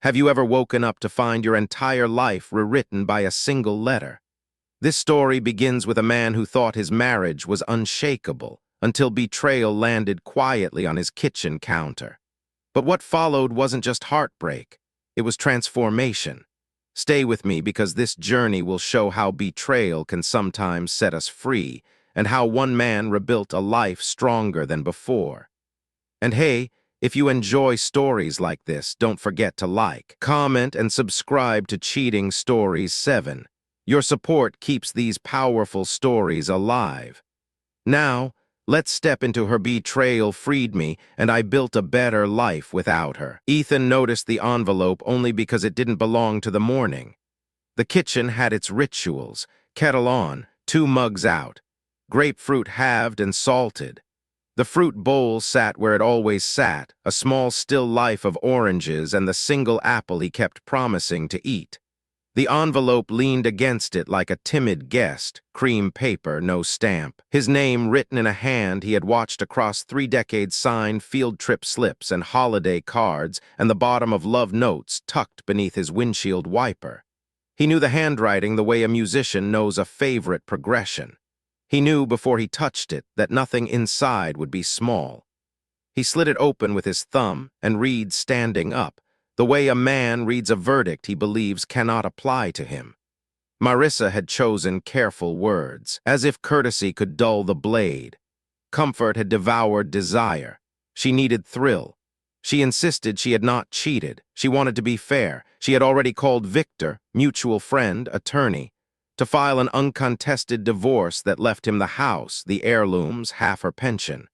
Have you ever woken up to find your entire life rewritten by a single letter? This story begins with a man who thought his marriage was unshakable until betrayal landed quietly on his kitchen counter. But what followed wasn't just heartbreak, it was transformation. Stay with me because this journey will show how betrayal can sometimes set us free and how one man rebuilt a life stronger than before. And hey, if you enjoy stories like this, don't forget to like, comment, and subscribe to Cheating Stories 7. Your support keeps these powerful stories alive. Now, let's step into her betrayal freed me, and I built a better life without her. Ethan noticed the envelope only because it didn't belong to the morning. The kitchen had its rituals: kettle on, 2 mugs out, grapefruit halved and salted. The fruit bowl sat where it always sat, a small still life of oranges and the single apple he kept promising to eat. The envelope leaned against it like a timid guest, cream paper, no stamp. His name written in a hand he had watched across 3 decades sign field trip slips and holiday cards, and the bottom of love notes tucked beneath his windshield wiper. He knew the handwriting the way a musician knows a favorite progression. He knew before he touched it that nothing inside would be small. He slid it open with his thumb and read standing up, the way a man reads a verdict he believes cannot apply to him. Marissa had chosen careful words, as if courtesy could dull the blade. Comfort had devoured desire. She needed thrill. She insisted she had not cheated. She wanted to be fair. She had already called Victor, mutual friend, attorney, to file an uncontested divorce that left him the house, the heirlooms, half her pension.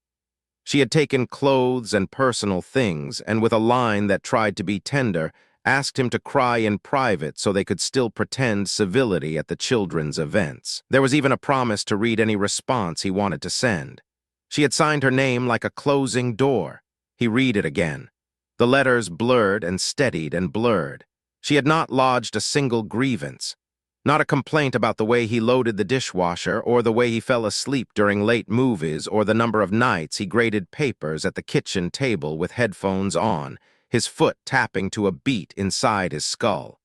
She had taken clothes and personal things, and with a line that tried to be tender, asked him to cry in private so they could still pretend civility at the children's events. There was even a promise to read any response he wanted to send. She had signed her name like a closing door. He read it again. The letters blurred and steadied and blurred. She had not lodged a single grievance. Not a complaint about the way he loaded the dishwasher or the way he fell asleep during late movies or the number of nights he graded papers at the kitchen table with headphones on, his foot tapping to a beat inside his skull.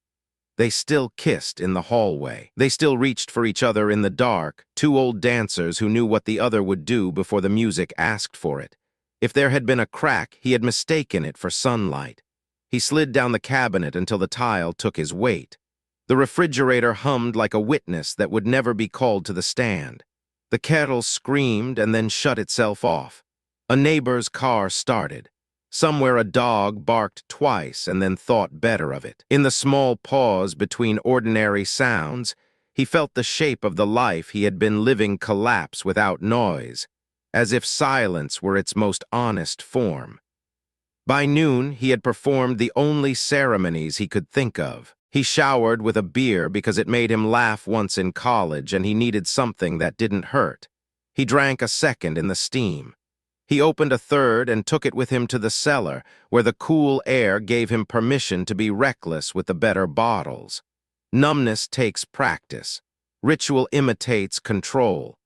They still kissed in the hallway. They still reached for each other in the dark, 2 old dancers who knew what the other would do before the music asked for it. If there had been a crack, he had mistaken it for sunlight. He slid down the cabinet until the tile took his weight. The refrigerator hummed like a witness that would never be called to the stand. The kettle screamed and then shut itself off. A neighbor's car started. Somewhere a dog barked twice and then thought better of it. In the small pause between ordinary sounds, he felt the shape of the life he had been living collapse without noise, as if silence were its most honest form. By noon, he had performed the only ceremonies he could think of. He showered with a beer because it made him laugh once in college and he needed something that didn't hurt. He drank a second in the steam. He opened a third and took it with him to the cellar, where the cool air gave him permission to be reckless with the better bottles. Numbness takes practice. Ritual imitates control.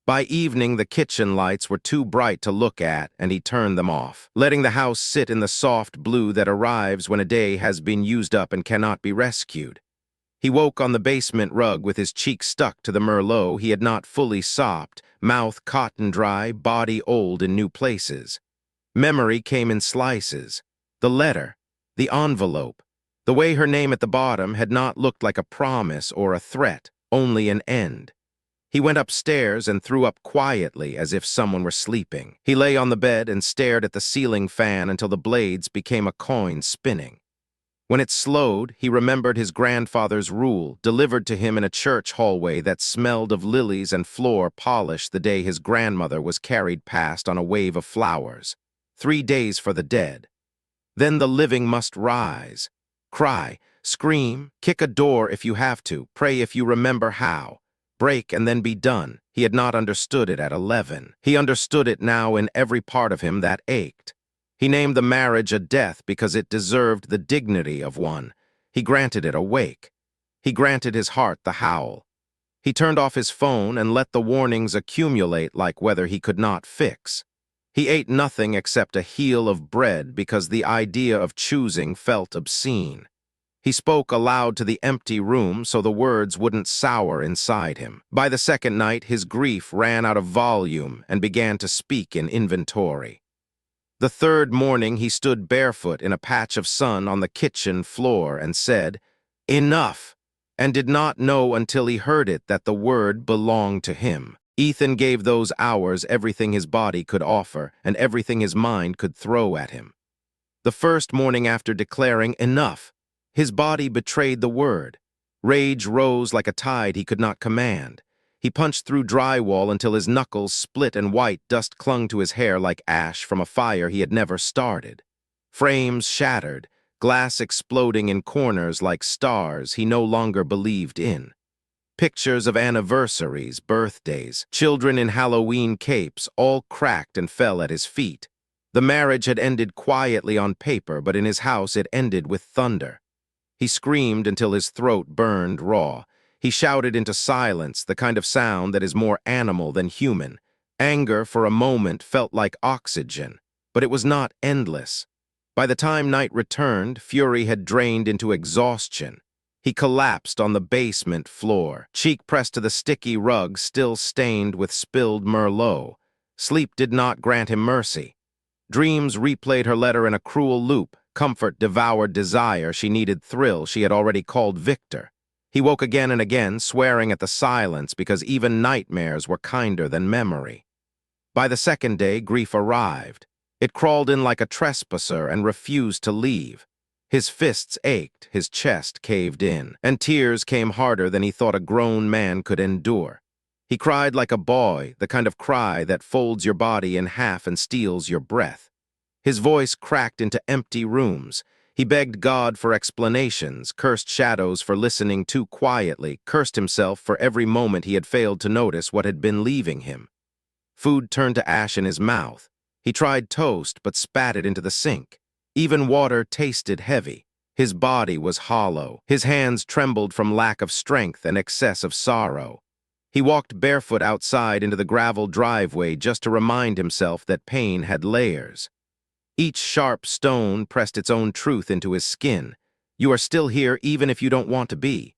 By evening, the kitchen lights were too bright to look at, and he turned them off, letting the house sit in the soft blue that arrives when a day has been used up and cannot be rescued. He woke on the basement rug with his cheek stuck to the Merlot he had not fully sopped, mouth cotton dry, body old in new places. Memory came in slices. The letter, the envelope, the way her name at the bottom had not looked like a promise or a threat, only an end. He went upstairs and threw up quietly as if someone were sleeping. He lay on the bed and stared at the ceiling fan until the blades became a coin spinning. When it slowed, he remembered his grandfather's rule, delivered to him in a church hallway that smelled of lilies and floor polish the day his grandmother was carried past on a wave of flowers. 3 days for the dead. Then the living must rise. Cry, scream, kick a door if you have to, pray if you remember how. Break and then be done. He had not understood it at 11. He understood it now in every part of him that ached. He named the marriage a death because it deserved the dignity of one. He granted it a wake. He granted his heart the howl. He turned off his phone and let the warnings accumulate like weather he could not fix. He ate nothing except a heel of bread because the idea of choosing felt obscene. He spoke aloud to the empty room so the words wouldn't sour inside him. By the second night, his grief ran out of volume and began to speak in inventory. The third morning, he stood barefoot in a patch of sun on the kitchen floor and said, "Enough," and did not know until he heard it that the word belonged to him. Ethan gave those hours everything his body could offer and everything his mind could throw at him. The first morning after declaring enough, his body betrayed the word. Rage rose like a tide he could not command. He punched through drywall until his knuckles split and white dust clung to his hair like ash from a fire he had never started. Frames shattered, glass exploding in corners like stars he no longer believed in. Pictures of anniversaries, birthdays, children in Halloween capes, all cracked and fell at his feet. The marriage had ended quietly on paper, but in his house it ended with thunder. He screamed until his throat burned raw. He shouted into silence, the kind of sound that is more animal than human. Anger for a moment felt like oxygen, but it was not endless. By the time night returned, fury had drained into exhaustion. He collapsed on the basement floor, cheek pressed to the sticky rug still stained with spilled Merlot. Sleep did not grant him mercy. Dreams replayed her letter in a cruel loop. Comfort devoured desire. She needed thrill. She had already called Victor. He woke again and again, swearing at the silence because even nightmares were kinder than memory. By the second day, grief arrived. It crawled in like a trespasser and refused to leave. His fists ached, his chest caved in, and tears came harder than he thought a grown man could endure. He cried like a boy, the kind of cry that folds your body in half and steals your breath. His voice cracked into empty rooms. He begged God for explanations, cursed shadows for listening too quietly, cursed himself for every moment he had failed to notice what had been leaving him. Food turned to ash in his mouth. He tried toast but spat it into the sink. Even water tasted heavy. His body was hollow. His hands trembled from lack of strength and excess of sorrow. He walked barefoot outside into the gravel driveway just to remind himself that pain had layers. Each sharp stone pressed its own truth into his skin. You are still here even if you don't want to be.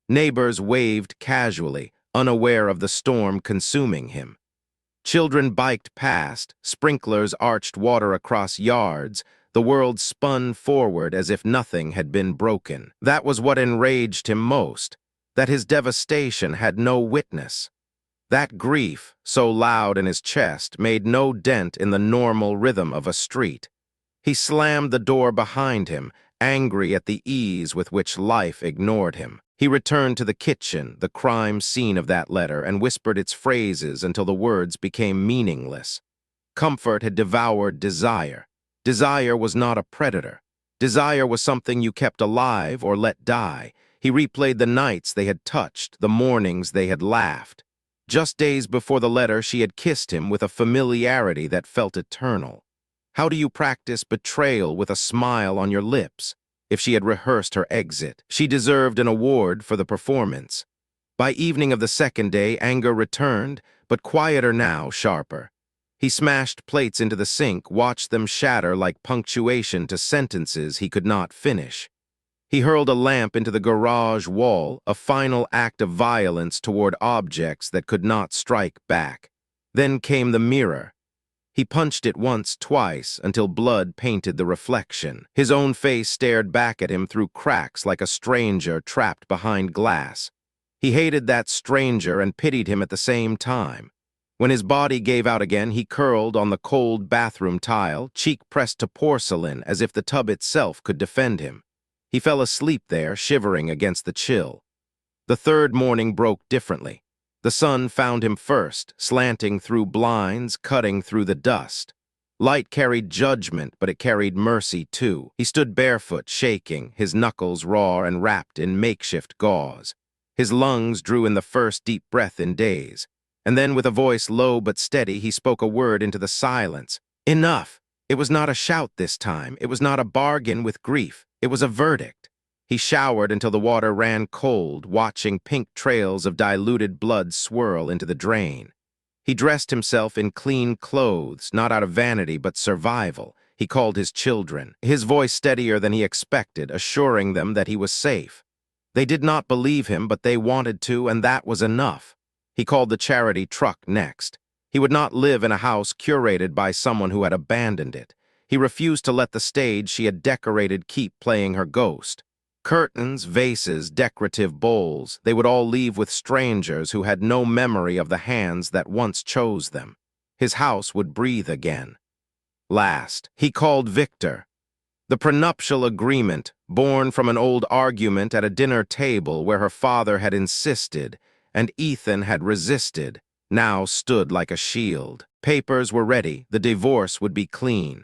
Neighbors waved casually, unaware of the storm consuming him. Children biked past, sprinklers arched water across yards. The world spun forward as if nothing had been broken. That was what enraged him most, that his devastation had no witness. That grief, so loud in his chest, made no dent in the normal rhythm of a street. He slammed the door behind him, angry at the ease with which life ignored him. He returned to the kitchen, the crime scene of that letter, and whispered its phrases until the words became meaningless. Comfort had devoured desire. Desire was not a predator. Desire was something you kept alive or let die. He replayed the nights they had touched, the mornings they had laughed. Just days before the letter, she had kissed him with a familiarity that felt eternal. How do you practice betrayal with a smile on your lips? If she had rehearsed her exit, she deserved an award for the performance. By evening of the second day, anger returned, but quieter now, sharper. He smashed plates into the sink, watched them shatter like punctuation to sentences he could not finish. He hurled a lamp into the garage wall, a final act of violence toward objects that could not strike back. Then came the mirror. He punched it once, twice, until blood painted the reflection. His own face stared back at him through cracks like a stranger trapped behind glass. He hated that stranger and pitied him at the same time. When his body gave out again, he curled on the cold bathroom tile, cheek pressed to porcelain as if the tub itself could defend him. He fell asleep there, shivering against the chill. The third morning broke differently. The sun found him first, slanting through blinds, cutting through the dust. Light carried judgment, but it carried mercy too. He stood barefoot, shaking, his knuckles raw and wrapped in makeshift gauze. His lungs drew in the first deep breath in days. And then, with a voice low but steady, he spoke a word into the silence. Enough! It was not a shout this time. It was not a bargain with grief. It was a verdict. He showered until the water ran cold, watching pink trails of diluted blood swirl into the drain. He dressed himself in clean clothes, not out of vanity but survival. He called his children, his voice steadier than he expected, assuring them that he was safe. They did not believe him, but they wanted to, and that was enough. He called the charity truck next. He would not live in a house curated by someone who had abandoned it. He refused to let the stage she had decorated keep playing her ghost. Curtains, vases, decorative bowls, they would all leave with strangers who had no memory of the hands that once chose them. His house would breathe again. Last, he called Victor. The prenuptial agreement, born from an old argument at a dinner table where her father had insisted and Ethan had resisted, now stood like a shield. Papers were ready, the divorce would be clean.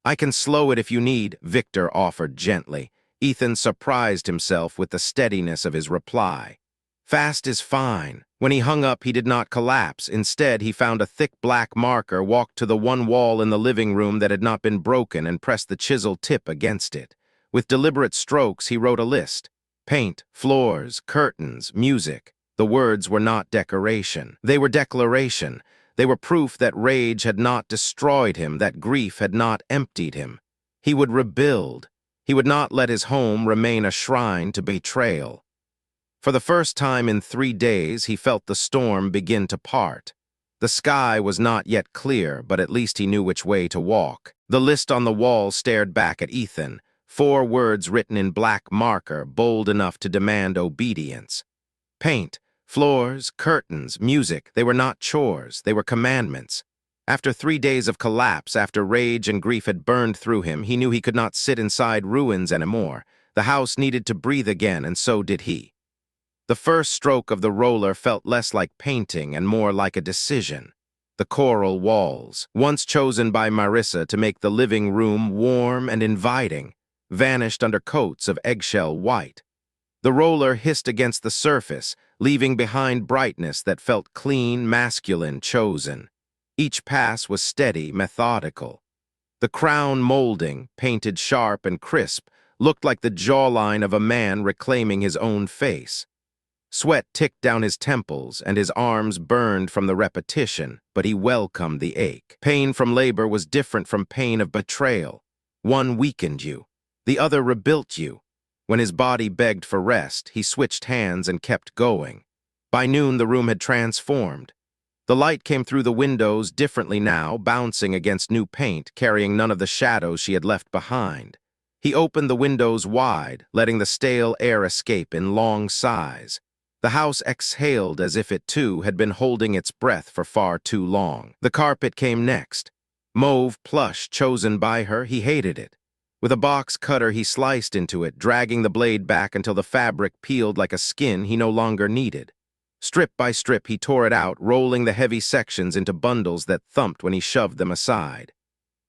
"I can slow it if you need," Victor offered gently. Ethan surprised himself with the steadiness of his reply. "Fast is fine." When he hung up, he did not collapse. Instead, he found a thick black marker, walked to the one wall in the living room that had not been broken, and pressed the chisel tip against it. With deliberate strokes, he wrote a list. Paint, floors, curtains, music. The words were not decoration. They were declaration. They were proof that rage had not destroyed him, that grief had not emptied him. He would rebuild. He would not let his home remain a shrine to betrayal. For the first time in 3 days, he felt the storm begin to part. The sky was not yet clear, but at least he knew which way to walk. The list on the wall stared back at Ethan, 4 words written in black marker, bold enough to demand obedience. Paint, floors, curtains, music, they were not chores, they were commandments. After 3 days of collapse, after rage and grief had burned through him, he knew he could not sit inside ruins anymore. The house needed to breathe again, and so did he. The first stroke of the roller felt less like painting and more like a decision. The coral walls, once chosen by Marissa to make the living room warm and inviting, vanished under coats of eggshell white. The roller hissed against the surface, leaving behind brightness that felt clean, masculine, chosen. Each pass was steady, methodical. The crown molding, painted sharp and crisp, looked like the jawline of a man reclaiming his own face. Sweat ticked down his temples, and his arms burned from the repetition, but he welcomed the ache. Pain from labor was different from pain of betrayal. One weakened you. The other rebuilt you. When his body begged for rest, he switched hands and kept going. By noon, the room had transformed. The light came through the windows differently now, bouncing against new paint, carrying none of the shadows she had left behind. He opened the windows wide, letting the stale air escape in long sighs. The house exhaled as if it, too, had been holding its breath for far too long. The carpet came next. Mauve plush, chosen by her, he hated it. With a box cutter, he sliced into it, dragging the blade back until the fabric peeled like a skin he no longer needed. Strip by strip, he tore it out, rolling the heavy sections into bundles that thumped when he shoved them aside.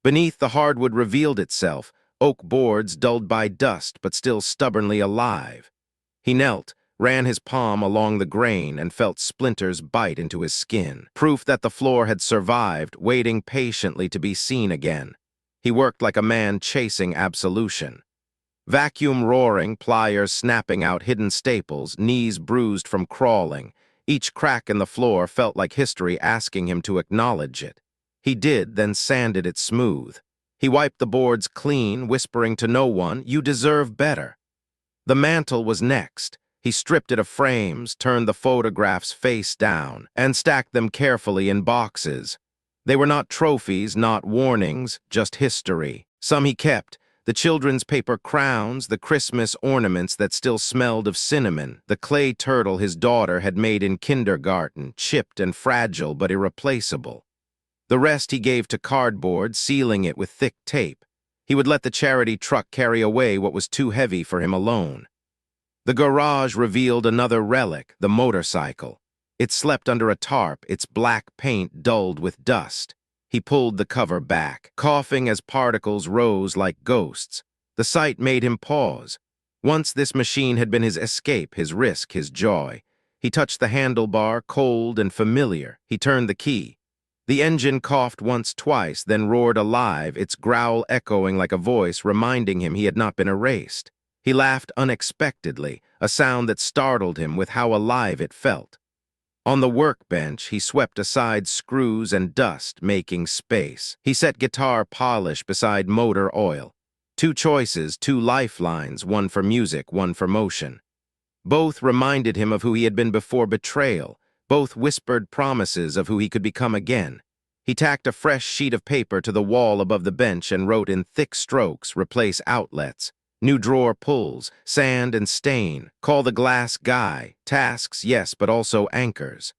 Beneath, the hardwood revealed itself, oak boards dulled by dust but still stubbornly alive. He knelt, ran his palm along the grain, and felt splinters bite into his skin, proof that the floor had survived, waiting patiently to be seen again. He worked like a man chasing absolution. Vacuum roaring, pliers snapping out hidden staples, knees bruised from crawling. Each crack in the floor felt like history asking him to acknowledge it. He did, then sanded it smooth. He wiped the boards clean, whispering to no one, "You deserve better." The mantel was next. He stripped it of frames, turned the photographs face down, and stacked them carefully in boxes. They were not trophies, not warnings, just history. Some he kept, the children's paper crowns, the Christmas ornaments that still smelled of cinnamon, the clay turtle his daughter had made in kindergarten, chipped and fragile but irreplaceable. The rest he gave to cardboard, sealing it with thick tape. He would let the charity truck carry away what was too heavy for him alone. The garage revealed another relic, the motorcycle. It slept under a tarp, its black paint dulled with dust. He pulled the cover back, coughing as particles rose like ghosts. The sight made him pause. Once this machine had been his escape, his risk, his joy. He touched the handlebar, cold and familiar. He turned the key. The engine coughed once, twice, then roared alive, its growl echoing like a voice reminding him he had not been erased. He laughed unexpectedly, a sound that startled him with how alive it felt. On the workbench, he swept aside screws and dust, making space. He set guitar polish beside motor oil. Two choices, two lifelines, one for music, one for motion. Both reminded him of who he had been before betrayal. Both whispered promises of who he could become again. He tacked a fresh sheet of paper to the wall above the bench and wrote in thick strokes, replace outlets. New drawer pulls, sand and stain, call the glass guy, tasks, yes, but also anchors.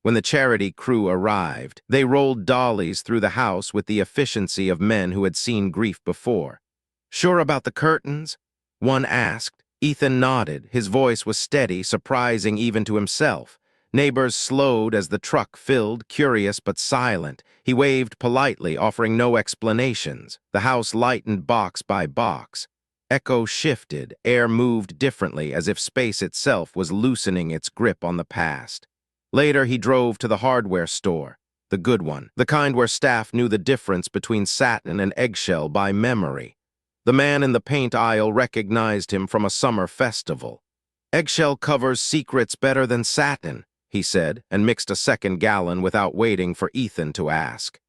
When the charity crew arrived, they rolled dollies through the house with the efficiency of men who had seen grief before. "Sure about the curtains?" one asked. Ethan nodded. His voice was steady, surprising even to himself. Neighbors slowed as the truck filled, curious but silent. He waved politely, offering no explanations. The house lightened box by box. Echo shifted, air moved differently, as if space itself was loosening its grip on the past. Later, he drove to the hardware store, the good one, the kind where staff knew the difference between satin and eggshell by memory. The man in the paint aisle recognized him from a summer festival. "Eggshell covers secrets better than satin," he said, and mixed a second gallon without waiting for Ethan to ask.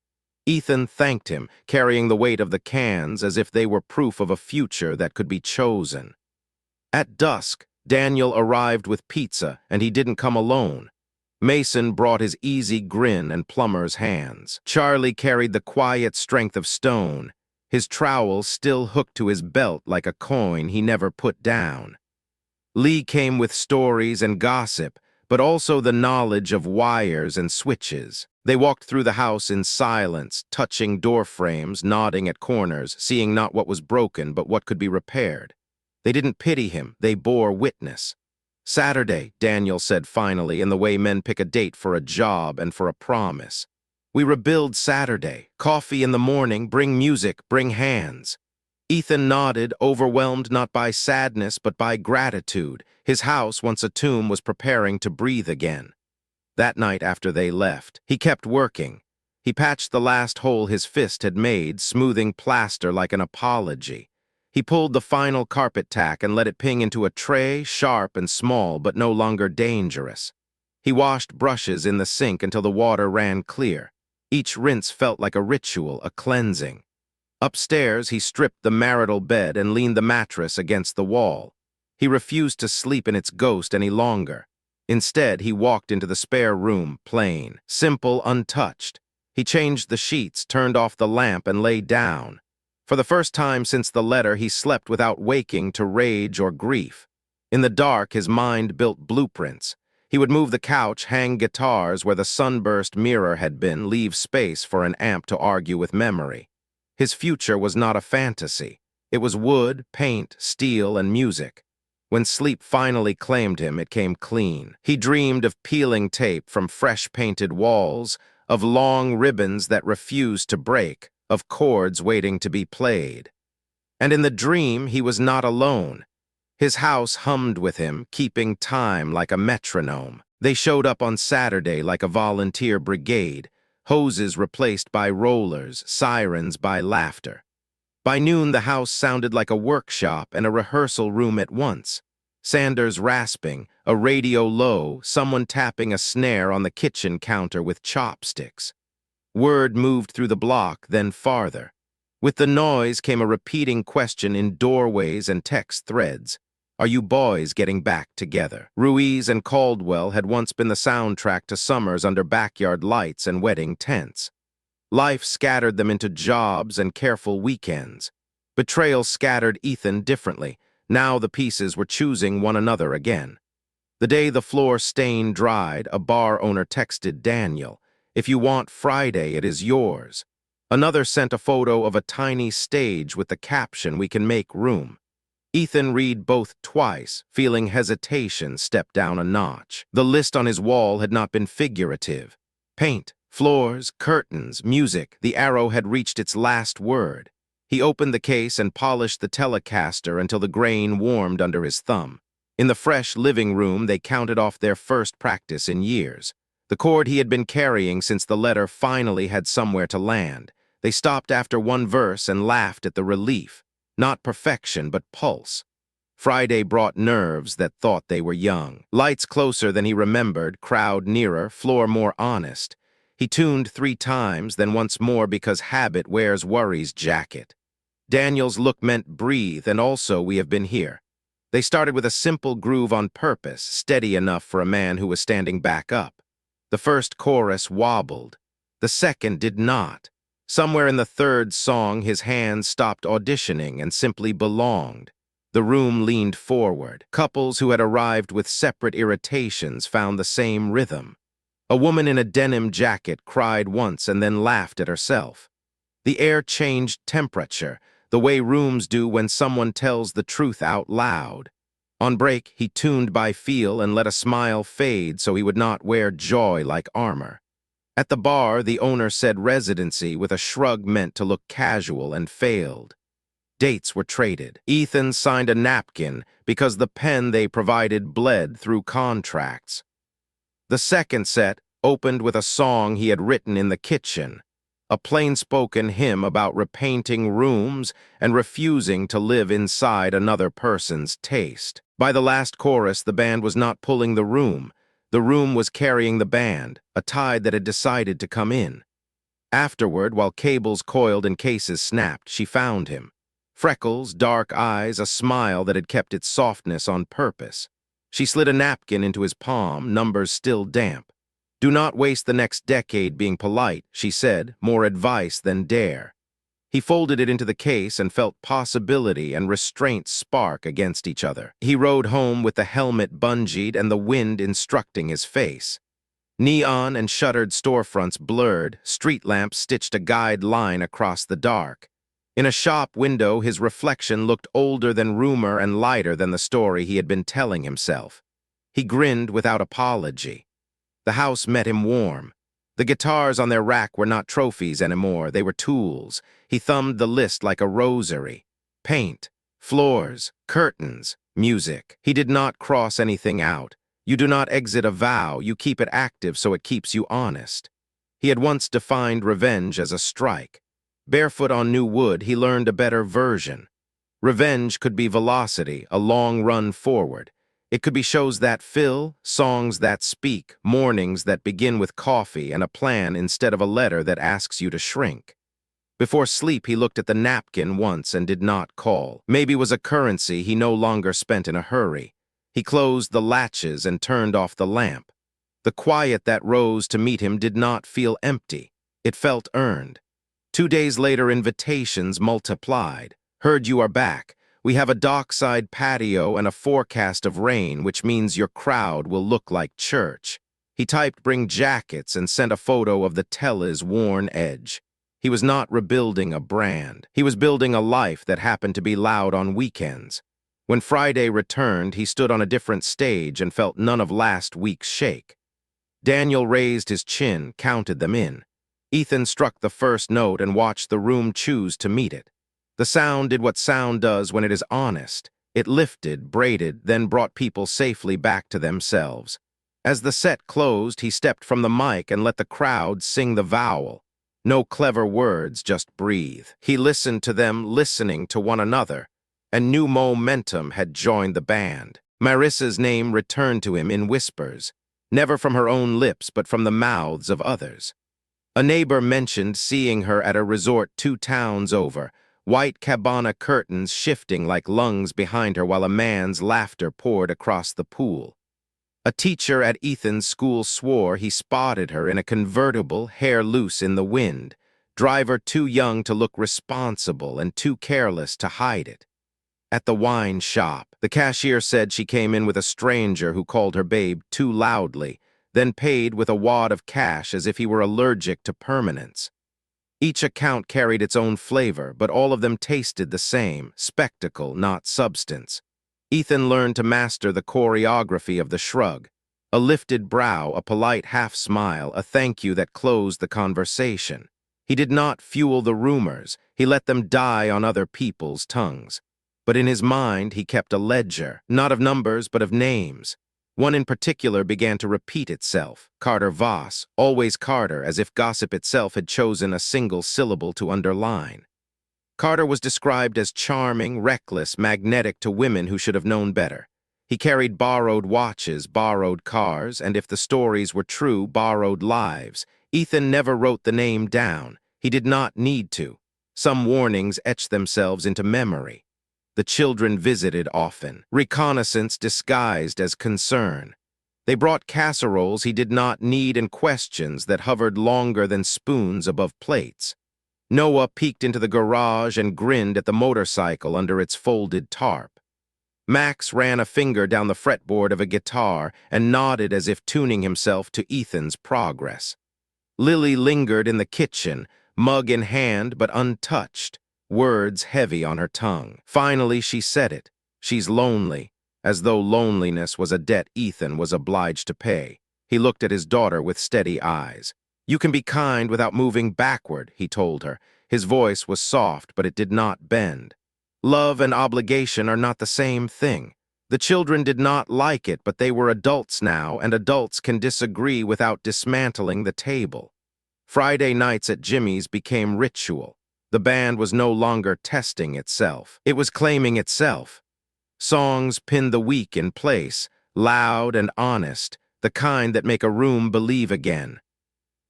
Ethan thanked him, carrying the weight of the cans as if they were proof of a future that could be chosen. At dusk, Daniel arrived with pizza, and he didn't come alone. Mason brought his easy grin and plumber's hands. Charlie carried the quiet strength of stone, his trowel still hooked to his belt like a coin he never put down. Lee came with stories and gossip, but also the knowledge of wires and switches. They walked through the house in silence, touching door frames, nodding at corners, seeing not what was broken but what could be repaired. They didn't pity him, they bore witness. "Saturday," Daniel said finally, in the way men pick a date for a job and for a promise. "We rebuild Saturday. Coffee in the morning, bring music, bring hands." Ethan nodded, overwhelmed not by sadness but by gratitude. His house, once a tomb, was preparing to breathe again. That night after they left, he kept working. He patched the last hole his fist had made, smoothing plaster like an apology. He pulled the final carpet tack and let it ping into a tray, sharp and small but no longer dangerous. He washed brushes in the sink until the water ran clear. Each rinse felt like a ritual, a cleansing. Upstairs, he stripped the marital bed and leaned the mattress against the wall. He refused to sleep in its ghost any longer. Instead, he walked into the spare room, plain, simple, untouched. He changed the sheets, turned off the lamp, and lay down. For the first time since the letter, he slept without waking to rage or grief. In the dark, his mind built blueprints. He would move the couch, hang guitars where the sunburst mirror had been, leave space for an amp to argue with memory. His future was not a fantasy. It was wood, paint, steel, and music. When sleep finally claimed him, it came clean. He dreamed of peeling tape from fresh-painted walls, of long ribbons that refused to break, of chords waiting to be played. And in the dream, he was not alone. His house hummed with him, keeping time like a metronome. They showed up on Saturday like a volunteer brigade, hoses replaced by rollers, sirens by laughter. By noon, the house sounded like a workshop and a rehearsal room at once. Sanders rasping, a radio low, someone tapping a snare on the kitchen counter with chopsticks. Word moved through the block, then farther. With the noise came a repeating question in doorways and text threads. "Are you boys getting back together?" Ruiz and Caldwell had once been the soundtrack to summers under backyard lights and wedding tents. Life scattered them into jobs and careful weekends. Betrayal scattered Ethan differently. Now the pieces were choosing one another again. The day the floor stain dried, a bar owner texted Daniel, "If you want Friday, it is yours." Another sent a photo of a tiny stage with the caption, "We can make room." Ethan read both twice, feeling hesitation step down a notch. The list on his wall had not been figurative. Paint, floors, curtains, music, the arrow had reached its last word. He opened the case and polished the Telecaster until the grain warmed under his thumb. In the fresh living room, they counted off their first practice in years. The chord he had been carrying since the letter finally had somewhere to land. They stopped after one verse and laughed at the relief. Not perfection, but pulse. Friday brought nerves that thought they were young. Lights closer than he remembered, crowd nearer, floor more honest. He tuned 3 times, then once more because habit wears worry's jacket. Daniel's look meant breathe, and also we have been here. They started with a simple groove on purpose, steady enough for a man who was standing back up. The first chorus wobbled. The second did not. Somewhere in the third song, his hands stopped auditioning and simply belonged. The room leaned forward. Couples who had arrived with separate irritations found the same rhythm. A woman in a denim jacket cried once and then laughed at herself. The air changed temperature, the way rooms do when someone tells the truth out loud. On break, he tuned by feel and let a smile fade so he would not wear joy like armor. At the bar, the owner said residency with a shrug meant to look casual and failed. Dates were traded. Ethan signed a napkin because the pen they provided bled through contracts. The second set opened with a song he had written in the kitchen, a plain-spoken hymn about repainting rooms and refusing to live inside another person's taste. By the last chorus, the band was not pulling the room. The room was carrying the band, a tide that had decided to come in. Afterward, while cables coiled and cases snapped, she found him. Freckles, dark eyes, a smile that had kept its softness on purpose. She slid a napkin into his palm, numbers still damp. "Do not waste the next decade being polite," she said, more advice than dare. He folded it into the case and felt possibility and restraint spark against each other. He rode home with the helmet bungeed and the wind instructing his face. Neon and shuttered storefronts blurred, street lamps stitched a guide line across the dark. In a shop window, his reflection looked older than rumor and lighter than the story he had been telling himself. He grinned without apology. The house met him warm. The guitars on their rack were not trophies anymore, they were tools. He thumbed the list like a rosary. Paint, floors, curtains, music. He did not cross anything out. You do not exit a vow, you keep it active so it keeps you honest. He had once defined revenge as a strike. Barefoot on new wood, he learned a better version. Revenge could be velocity, a long run forward. It could be shows that fill, songs that speak, mornings that begin with coffee, and a plan instead of a letter that asks you to shrink. Before sleep, he looked at the napkin once and did not call. Maybe it was a currency he no longer spent in a hurry. He closed the latches and turned off the lamp. The quiet that rose to meet him did not feel empty. It felt earned. 2 days later, invitations multiplied. "Heard you are back. We have a dockside patio and a forecast of rain, which means your crowd will look like church." He typed "bring jackets" and sent a photo of the teller's worn edge. He was not rebuilding a brand. He was building a life that happened to be loud on weekends. When Friday returned, he stood on a different stage and felt none of last week's shake. Daniel raised his chin, counted them in. Ethan struck the first note and watched the room choose to meet it. The sound did what sound does when it is honest. It lifted, braided, then brought people safely back to themselves. As the set closed, he stepped from the mic and let the crowd sing the vowel. No clever words, just breathe. He listened to them listening to one another, and new momentum had joined the band. Marissa's name returned to him in whispers, never from her own lips but from the mouths of others. A neighbor mentioned seeing her at a resort 2 towns over, white cabana curtains shifting like lungs behind her while a man's laughter poured across the pool. A teacher at Ethan's school swore he spotted her in a convertible, hair loose in the wind, driver too young to look responsible and too careless to hide it. At the wine shop, the cashier said she came in with a stranger who called her babe too loudly, then paid with a wad of cash as if he were allergic to permanence. Each account carried its own flavor, but all of them tasted the same, spectacle, not substance. Ethan learned to master the choreography of the shrug. A lifted brow, a polite half-smile, a thank you that closed the conversation. He did not fuel the rumors, he let them die on other people's tongues. But in his mind, he kept a ledger, not of numbers, but of names. One in particular began to repeat itself. Carter Voss, always Carter, as if gossip itself had chosen a single syllable to underline. Carter was described as charming, reckless, magnetic to women who should have known better. He carried borrowed watches, borrowed cars, and if the stories were true, borrowed lives. Ethan never wrote the name down. He did not need to. Some warnings etched themselves into memory. The children visited often, reconnaissance disguised as concern. They brought casseroles he did not need and questions that hovered longer than spoons above plates. Noah peeked into the garage and grinned at the motorcycle under its folded tarp. Max ran a finger down the fretboard of a guitar and nodded as if tuning himself to Ethan's progress. Lily lingered in the kitchen, mug in hand but untouched, words heavy on her tongue. Finally, she said it. She's lonely, as though loneliness was a debt Ethan was obliged to pay. He looked at his daughter with steady eyes. "You can be kind without moving backward," he told her. His voice was soft, but it did not bend. Love and obligation are not the same thing. The children did not like it, but they were adults now, and adults can disagree without dismantling the table. Friday nights at Jimmy's became ritual. The band was no longer testing itself. It was claiming itself. Songs pinned the weak in place, loud and honest, the kind that make a room believe again.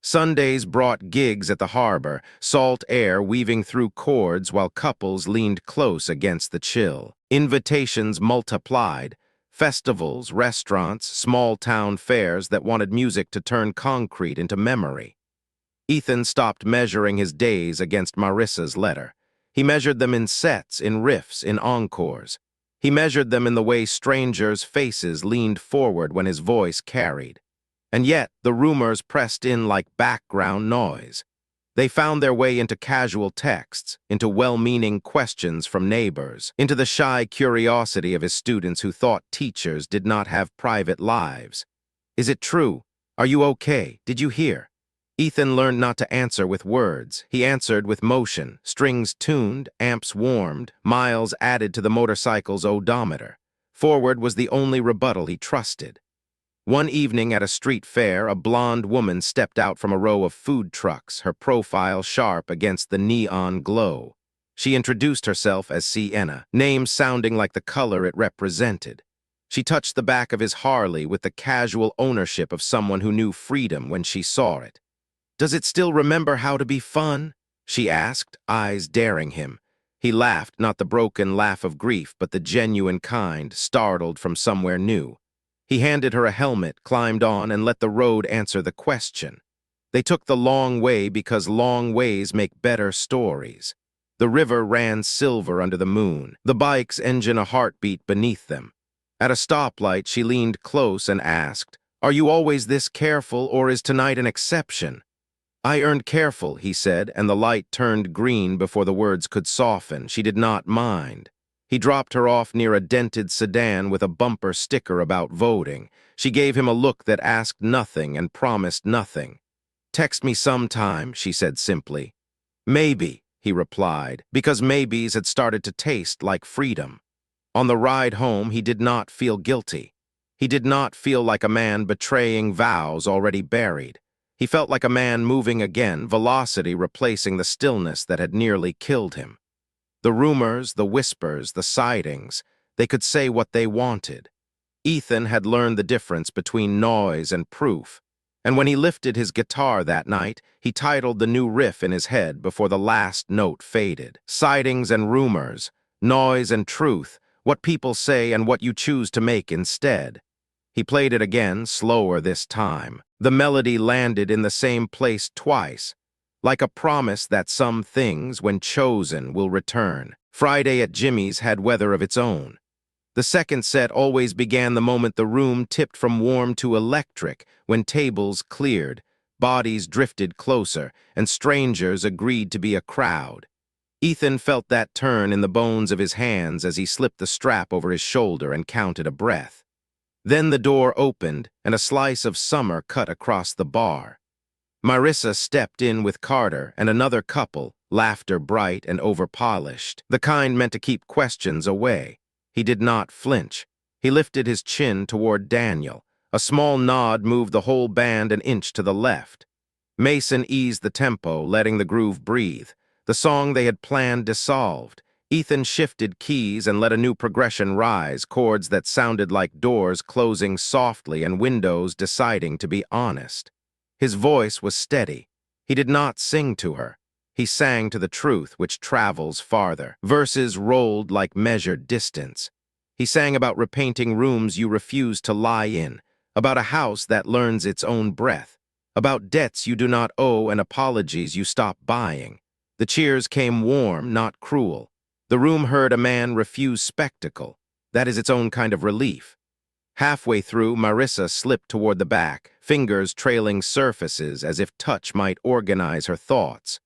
Sundays brought gigs at the harbor, salt air weaving through chords while couples leaned close against the chill. Invitations multiplied, festivals, restaurants, small-town fairs that wanted music to turn concrete into memory. Ethan stopped measuring his days against Marissa's letter. He measured them in sets, in riffs, in encores. He measured them in the way strangers' faces leaned forward when his voice carried. And yet, the rumors pressed in like background noise. They found their way into casual texts, into well-meaning questions from neighbors, into the shy curiosity of his students who thought teachers did not have private lives. "Is it true? Are you okay? Did you hear?" Ethan learned not to answer with words. He answered with motion, strings tuned, amps warmed, miles added to the motorcycle's odometer. Forward was the only rebuttal he trusted. One evening at a street fair, a blonde woman stepped out from a row of food trucks, her profile sharp against the neon glow. She introduced herself as Sienna, name sounding like the color it represented. She touched the back of his Harley with the casual ownership of someone who knew freedom when she saw it. "Does it still remember how to be fun?" she asked, eyes daring him. He laughed, not the broken laugh of grief, but the genuine kind, startled from somewhere new. He handed her a helmet, climbed on, and let the road answer the question. They took the long way because long ways make better stories. The river ran silver under the moon, the bike's engine a heartbeat beneath them. At a stoplight, she leaned close and asked, "Are you always this careful, or is tonight an exception?" "I earned careful," he said, and the light turned green before the words could soften. She did not mind. He dropped her off near a dented sedan with a bumper sticker about voting. She gave him a look that asked nothing and promised nothing. "Text me sometime," she said simply. "Maybe," he replied, because maybes had started to taste like freedom. On the ride home, he did not feel guilty. He did not feel like a man betraying vows already buried. He felt like a man moving again, velocity replacing the stillness that had nearly killed him. The rumors, the whispers, the sightings, they could say what they wanted. Ethan had learned the difference between noise and proof, and when he lifted his guitar that night, he titled the new riff in his head before the last note faded. Sightings and rumors, noise and truth, what people say and what you choose to make instead. He played it again, slower this time. The melody landed in the same place twice, like a promise that some things, when chosen, will return. Friday at Jimmy's had weather of its own. The second set always began the moment the room tipped from warm to electric, when tables cleared, bodies drifted closer, and strangers agreed to be a crowd. Ethan felt that turn in the bones of his hands as he slipped the strap over his shoulder and counted a breath. Then the door opened, and a slice of summer cut across the bar. Marissa stepped in with Carter and another couple, laughter bright and overpolished, the kind meant to keep questions away. He did not flinch. He lifted his chin toward Daniel. A small nod moved the whole band an inch to the left. Mason eased the tempo, letting the groove breathe. The song they had planned dissolved. Ethan shifted keys and let a new progression rise, chords that sounded like doors closing softly and windows deciding to be honest. His voice was steady. He did not sing to her. He sang to the truth which travels farther. Verses rolled like measured distance. He sang about repainting rooms you refuse to lie in, about a house that learns its own breath, about debts you do not owe and apologies you stop buying. The cheers came warm, not cruel. The room heard a man refuse spectacle. That is its own kind of relief. Halfway through, Marissa slipped toward the back, fingers trailing surfaces as if touch might organize her thoughts.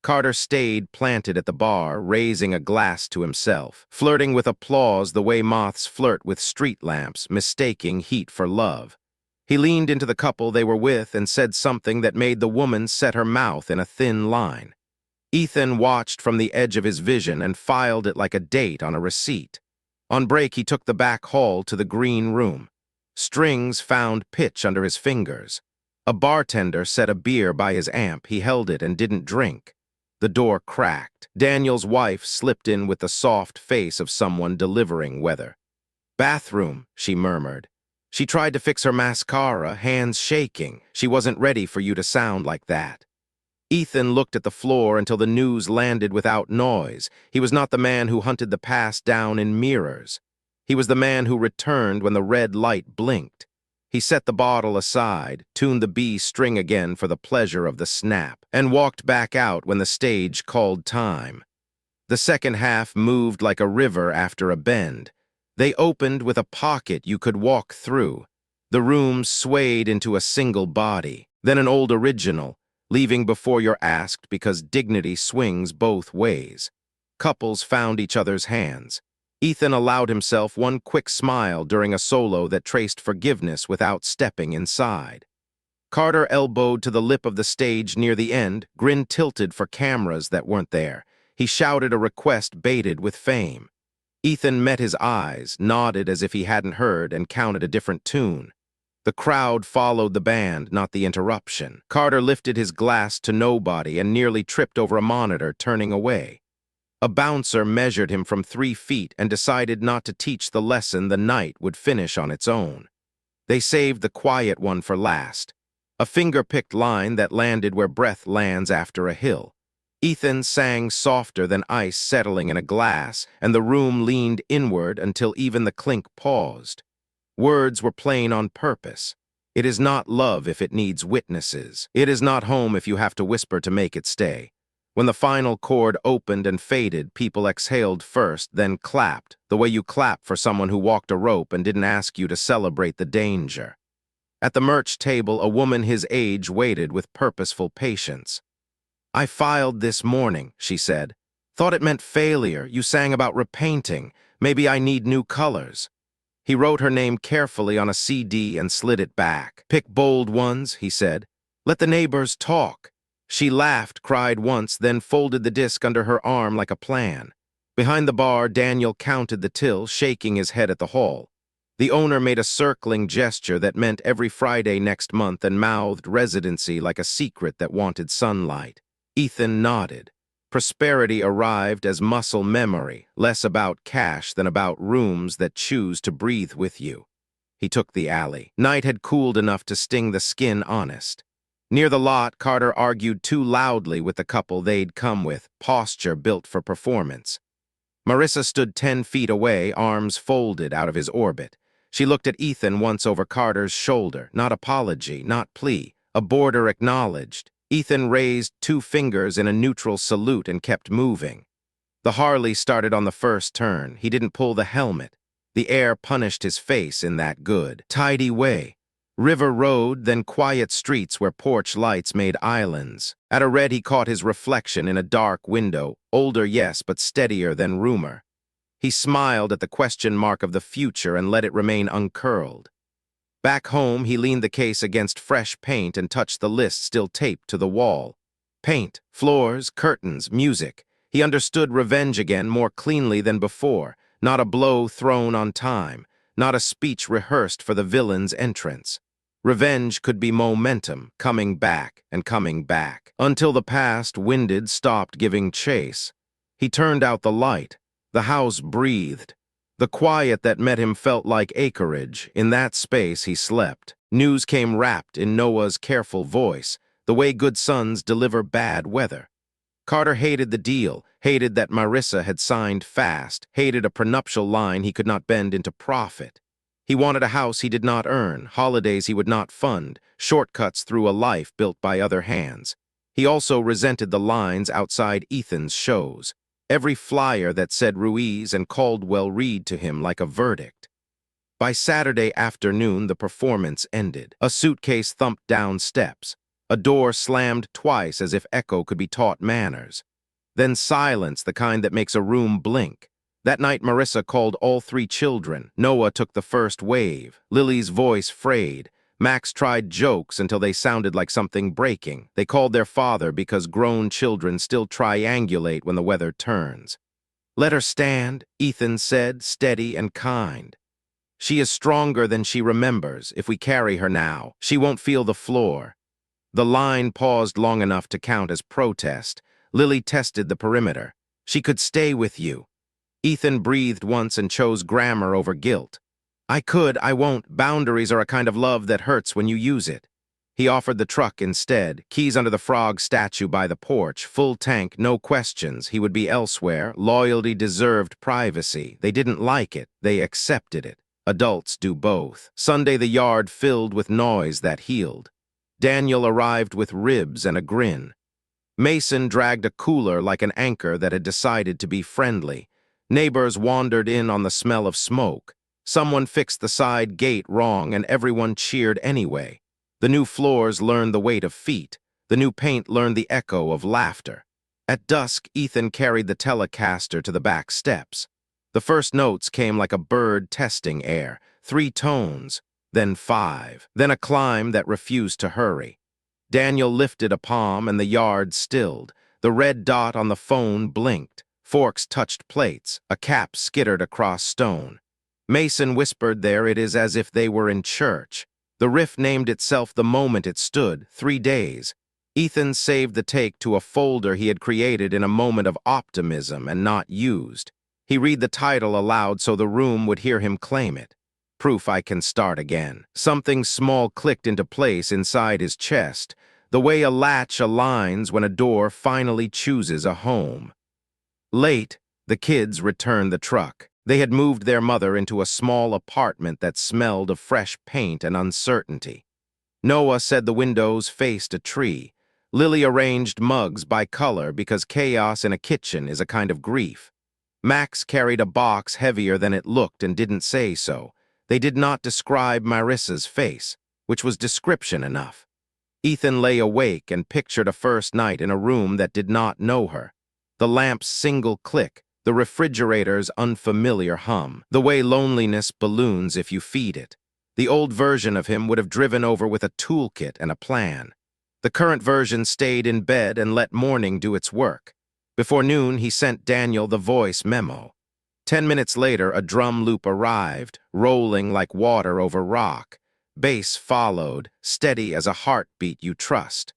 Carter stayed planted at the bar, raising a glass to himself, flirting with applause the way moths flirt with street lamps, mistaking heat for love. He leaned into the couple they were with and said something that made the woman set her mouth in a thin line. Ethan watched from the edge of his vision and filed it like a date on a receipt. On break, he took the back hall to the green room. Strings found pitch under his fingers. A bartender set a beer by his amp. He held it and didn't drink. The door cracked. Daniel's wife slipped in with the soft face of someone delivering weather. "Bathroom," she murmured. She tried to fix her mascara, hands shaking. She wasn't ready for you to sound like that. Ethan looked at the floor until the news landed without noise. He was not the man who hunted the past down in mirrors. He was the man who returned when the red light blinked. He set the bottle aside, tuned the B string again for the pleasure of the snap, and walked back out when the stage called time. The second half moved like a river after a bend. They opened with a pocket you could walk through. The room swayed into a single body, then an old original, leaving before you're asked because dignity swings both ways. Couples found each other's hands. Ethan allowed himself one quick smile during a solo that traced forgiveness without stepping inside. Carter elbowed to the lip of the stage near the end, grin tilted for cameras that weren't there. He shouted a request baited with fame. Ethan met his eyes, nodded as if he hadn't heard, and counted a different tune. The crowd followed the band, not the interruption. Carter lifted his glass to nobody and nearly tripped over a monitor, turning away. A bouncer measured him from 3 feet and decided not to teach the lesson the night would finish on its own. They saved the quiet one for last. A finger-picked line that landed where breath lands after a hill. Ethan sang softer than ice settling in a glass, and the room leaned inward until even the clink paused. Words were plain on purpose. It is not love if it needs witnesses. It is not home if you have to whisper to make it stay. When the final chord opened and faded, people exhaled first, then clapped, the way you clap for someone who walked a rope and didn't ask you to celebrate the danger. At the merch table, a woman his age waited with purposeful patience. "I filed this morning," she said. "Thought it meant failure. You sang about repainting. Maybe I need new colors." He wrote her name carefully on a CD and slid it back. "Pick bold ones," he said. "Let the neighbors talk." She laughed, cried once, then folded the disc under her arm like a plan. Behind the bar, Daniel counted the till, shaking his head at the hall. The owner made a circling gesture that meant every Friday next month and mouthed residency like a secret that wanted sunlight. Ethan nodded. Prosperity arrived as muscle memory, less about cash than about rooms that choose to breathe with you. He took the alley. Night had cooled enough to sting the skin honest. Near the lot, Carter argued too loudly with the couple they'd come with, posture built for performance. Marissa stood 10 feet away, arms folded out of his orbit. She looked at Ethan once over Carter's shoulder, not apology, not plea, a border acknowledged. Ethan raised 2 fingers in a neutral salute and kept moving. The Harley started on the first turn. He didn't pull the helmet. The air punished his face in that good, tidy way. River road, then quiet streets where porch lights made islands. At a red, he caught his reflection in a dark window, older, yes, but steadier than rumor. He smiled at the question mark of the future and let it remain uncurled. Back home, he leaned the case against fresh paint and touched the list still taped to the wall. Paint, floors, curtains, music. He understood revenge again more cleanly than before, not a blow thrown on time, not a speech rehearsed for the villain's entrance. Revenge could be momentum, coming back and coming back, until the past, winded, stopped giving chase. He turned out the light. The house breathed. The quiet that met him felt like acreage. In that space he slept. News came wrapped in Noah's careful voice, the way good sons deliver bad weather. Carter hated the deal, hated that Marissa had signed fast, hated a prenuptial line he could not bend into profit. He wanted a house he did not earn, holidays he would not fund, shortcuts through a life built by other hands. He also resented the lines outside Ethan's shows, every flyer that said Ruiz and Caldwell read to him like a verdict. By Saturday afternoon, the performance ended. A suitcase thumped down steps. A door slammed twice as if echo could be taught manners. Then silence, the kind that makes a room blink. That night, Marissa called all 3 children. Noah took the first wave. Lily's voice frayed. Max tried jokes until they sounded like something breaking. They called their father because grown children still triangulate when the weather turns. "Let her stand," Ethan said, steady and kind. "She is stronger than she remembers. If we carry her now, she won't feel the floor." The line paused long enough to count as protest. Lily tested the perimeter. "She could stay with you." Ethan breathed once and chose grammar over guilt. I won't. Boundaries are a kind of love that hurts when you use it." He offered the truck instead, keys under the frog statue by the porch, full tank, no questions. He would be elsewhere. Loyalty deserved privacy. They didn't like it. They accepted it. Adults do both. Sunday, the yard filled with noise that healed. Daniel arrived with ribs and a grin. Mason dragged a cooler like an anchor that had decided to be friendly. Neighbors wandered in on the smell of smoke. Someone fixed the side gate wrong and everyone cheered anyway. The new floors learned the weight of feet. The new paint learned the echo of laughter. At dusk, Ethan carried the Telecaster to the back steps. The first notes came like a bird testing air. 3 tones, then 5, then a climb that refused to hurry. Daniel lifted a palm and the yard stilled. The red dot on the phone blinked. Forks touched plates. A cap skittered across stone. Mason whispered, "There it is," as if they were in church. The riff named itself the moment it stood, 3 days. Ethan saved the take to a folder he had created in a moment of optimism and not used. He read the title aloud so the room would hear him claim it. "Proof I can start again." Something small clicked into place inside his chest, the way a latch aligns when a door finally chooses a home. Late, the kids returned the truck. They had moved their mother into a small apartment that smelled of fresh paint and uncertainty. Noah said the windows faced a tree. Lily arranged mugs by color because chaos in a kitchen is a kind of grief. Max carried a box heavier than it looked and didn't say so. They did not describe Marissa's face, which was description enough. Ethan lay awake and pictured a first night in a room that did not know her. The lamp's single click, the refrigerator's unfamiliar hum, the way loneliness balloons if you feed it. The old version of him would have driven over with a toolkit and a plan. The current version stayed in bed and let morning do its work. Before noon, he sent Daniel the voice memo. 10 minutes later, a drum loop arrived, rolling like water over rock. Bass followed, steady as a heartbeat you trust.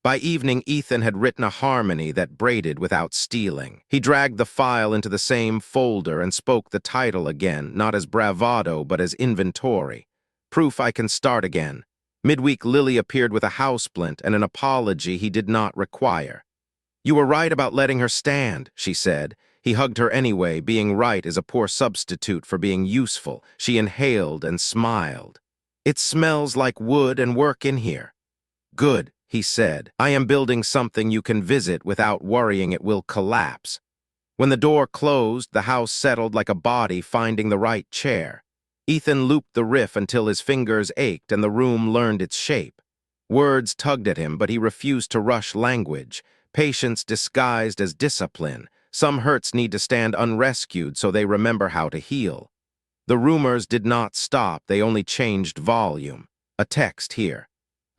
By evening, Ethan had written a harmony that braided without stealing. He dragged the file into the same folder and spoke the title again, not as bravado, but as inventory. "Proof I can start again." Midweek, Lily appeared with a houseplant and an apology he did not require. "You were right about letting her stand," she said. He hugged her anyway. Being right is a poor substitute for being useful. She inhaled and smiled. "It smells like wood and work in here." "Good," he said. "I am building something you can visit without worrying it will collapse." When the door closed, the house settled like a body finding the right chair. Ethan looped the riff until his fingers ached and the room learned its shape. Words tugged at him, but he refused to rush language. Patience disguised as discipline. Some hurts need to stand unrescued so they remember how to heal. The rumors did not stop, they only changed volume. A text here.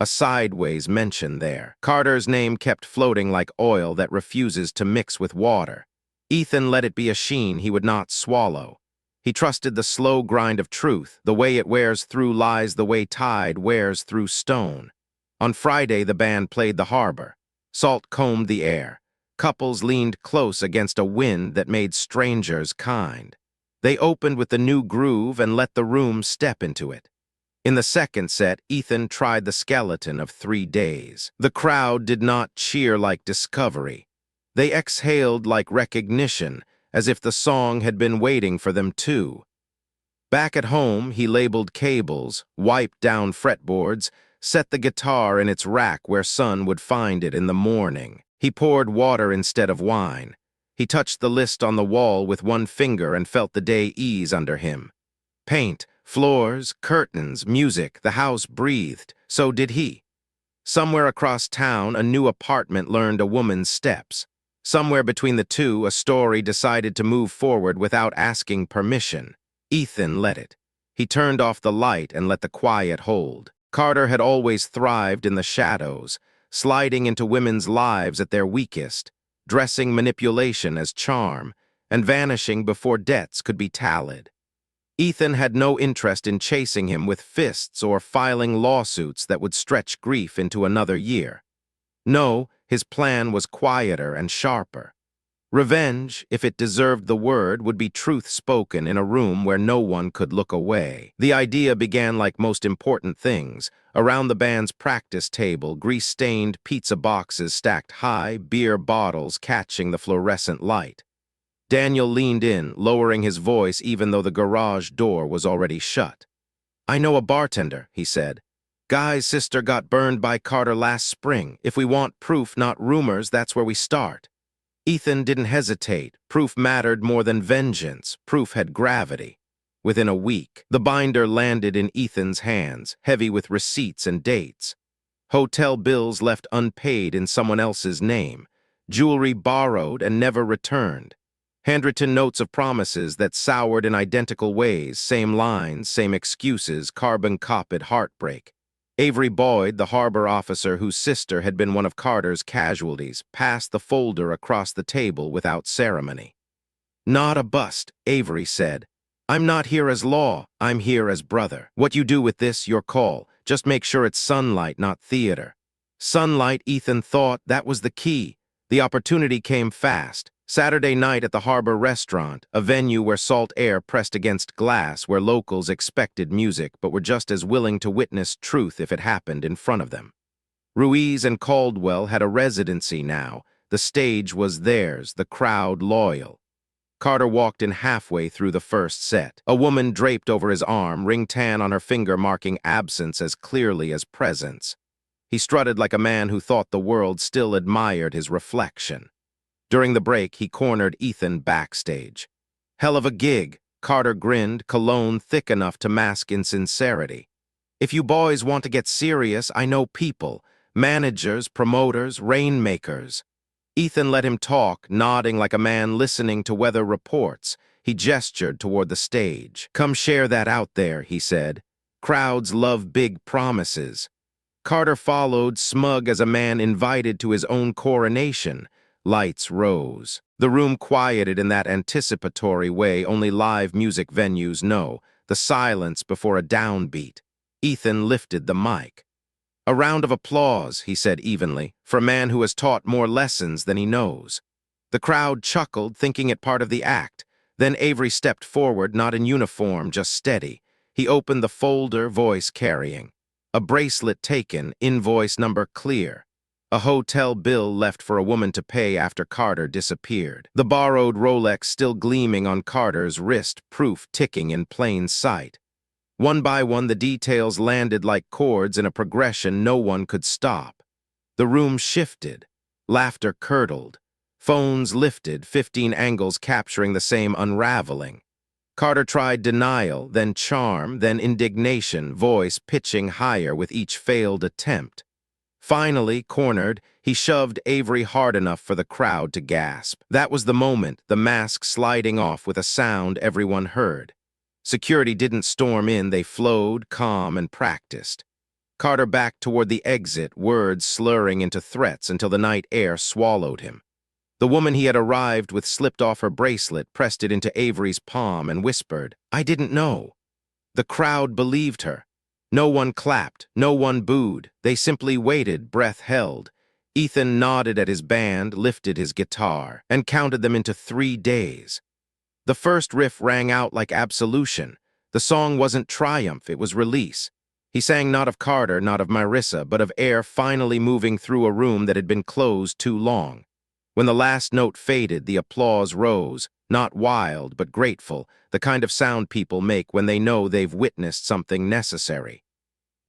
A sideways mention there. Carter's name kept floating like oil that refuses to mix with water. Ethan let it be a sheen he would not swallow. He trusted the slow grind of truth, the way it wears through lies the way tide wears through stone. On Friday, the band played the harbor. Salt combed the air. Couples leaned close against a wind that made strangers kind. They opened with the new groove and let the room step into it. In the second set, Ethan tried the skeleton of 3 days. The crowd did not cheer like discovery. They exhaled like recognition, as if the song had been waiting for them too. Back at home, he labeled cables, wiped down fretboards, set the guitar in its rack where Son would find it in the morning. He poured water instead of wine. He touched the list on the wall with one finger and felt the day ease under him. Paint, floors, curtains, music, the house breathed. So did he. Somewhere across town, a new apartment learned a woman's steps. Somewhere between the two, a story decided to move forward without asking permission. Ethan let it. He turned off the light and let the quiet hold. Carter had always thrived in the shadows, sliding into women's lives at their weakest, dressing manipulation as charm, and vanishing before debts could be tallied. Ethan had no interest in chasing him with fists or filing lawsuits that would stretch grief into another year. No, his plan was quieter and sharper. Revenge, if it deserved the word, would be truth spoken in a room where no one could look away. The idea began like most important things. Around the band's practice table, grease-stained pizza boxes stacked high, beer bottles catching the fluorescent light. Daniel leaned in, lowering his voice even though the garage door was already shut. "I know a bartender," he said. "Guy's sister got burned by Carter last spring. If we want proof, not rumors, that's where we start." Ethan didn't hesitate. Proof mattered more than vengeance. Proof had gravity. Within a week, the binder landed in Ethan's hands, heavy with receipts and dates. Hotel bills left unpaid in someone else's name. Jewelry borrowed and never returned. Handwritten notes of promises that soured in identical ways, same lines, same excuses, carbon-copied heartbreak. Avery Boyd, the harbor officer whose sister had been one of Carter's casualties, passed the folder across the table without ceremony. "Not a bust," Avery said. "I'm not here as law, I'm here as brother. What you do with this, your call. Just make sure it's sunlight, not theater." Sunlight, Ethan thought, that was the key. The opportunity came fast. Saturday night at the Harbor Restaurant, a venue where salt air pressed against glass, where locals expected music but were just as willing to witness truth if it happened in front of them. Ruiz and Caldwell had a residency now. The stage was theirs, the crowd loyal. Carter walked in halfway through the first set. A woman draped over his arm, ring tan on her finger marking absence as clearly as presence. He strutted like a man who thought the world still admired his reflection. During the break, he cornered Ethan backstage. "Hell of a gig," Carter grinned, cologne thick enough to mask insincerity. "If you boys want to get serious, I know people. Managers, promoters, rainmakers." Ethan let him talk, nodding like a man listening to weather reports. He gestured toward the stage. "Come share that out there," he said. "Crowds love big promises." Carter followed, smug as a man invited to his own coronation. Lights rose. The room quieted in that anticipatory way only live music venues know, the silence before a downbeat. Ethan lifted the mic. "A round of applause," he said evenly, "for a man who has taught more lessons than he knows." The crowd chuckled, thinking it part of the act. Then Avery stepped forward, not in uniform, just steady. He opened the folder, voice carrying. A bracelet taken, invoice number clear. A hotel bill left for a woman to pay after Carter disappeared. The borrowed Rolex still gleaming on Carter's wrist, proof ticking in plain sight. One by one, the details landed like chords in a progression no one could stop. The room shifted. Laughter curdled. Phones lifted, 15 angles capturing the same unraveling. Carter tried denial, then charm, then indignation, voice pitching higher with each failed attempt. Finally, cornered, he shoved Avery hard enough for the crowd to gasp. That was the moment, the mask sliding off with a sound everyone heard. Security didn't storm in, they flowed, calm and practiced. Carter backed toward the exit, words slurring into threats until the night air swallowed him. The woman he had arrived with slipped off her bracelet, pressed it into Avery's palm, and whispered, "I didn't know." The crowd believed her. No one clapped, no one booed. They simply waited, breath held. Ethan nodded at his band, lifted his guitar, and counted them into 3 days. The first riff rang out like absolution. The song wasn't triumph, it was release. He sang not of Carter, not of Marissa, but of air finally moving through a room that had been closed too long. When the last note faded, the applause rose, not wild, but grateful, the kind of sound people make when they know they've witnessed something necessary.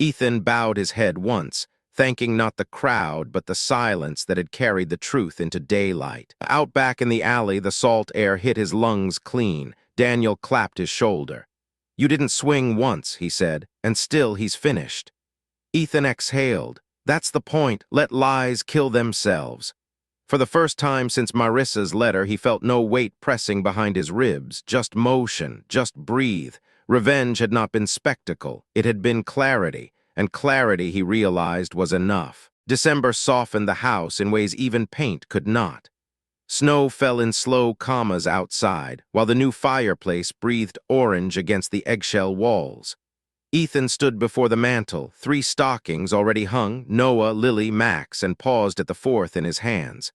Ethan bowed his head once, thanking not the crowd, but the silence that had carried the truth into daylight. Out back in the alley, the salt air hit his lungs clean. Daniel clapped his shoulder. "You didn't swing once," he said, "and still he's finished." Ethan exhaled. That's the point. Let lies kill themselves. For the first time since Marissa's letter, he felt no weight pressing behind his ribs, just motion, just breathe. Revenge had not been spectacle, it had been clarity, and clarity, he realized, was enough. December softened the house in ways even paint could not. Snow fell in slow commas outside, while the new fireplace breathed orange against the eggshell walls. Ethan stood before the mantel, 3 stockings already hung, Noah, Lily, Max, and paused at the 4th in his hands.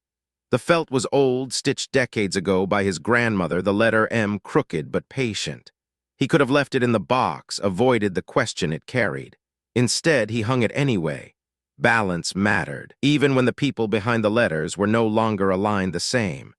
The felt was old, stitched decades ago by his grandmother, the letter M crooked but patient. He could have left it in the box, avoided the question it carried. Instead, he hung it anyway. Balance mattered, even when the people behind the letters were no longer aligned the same.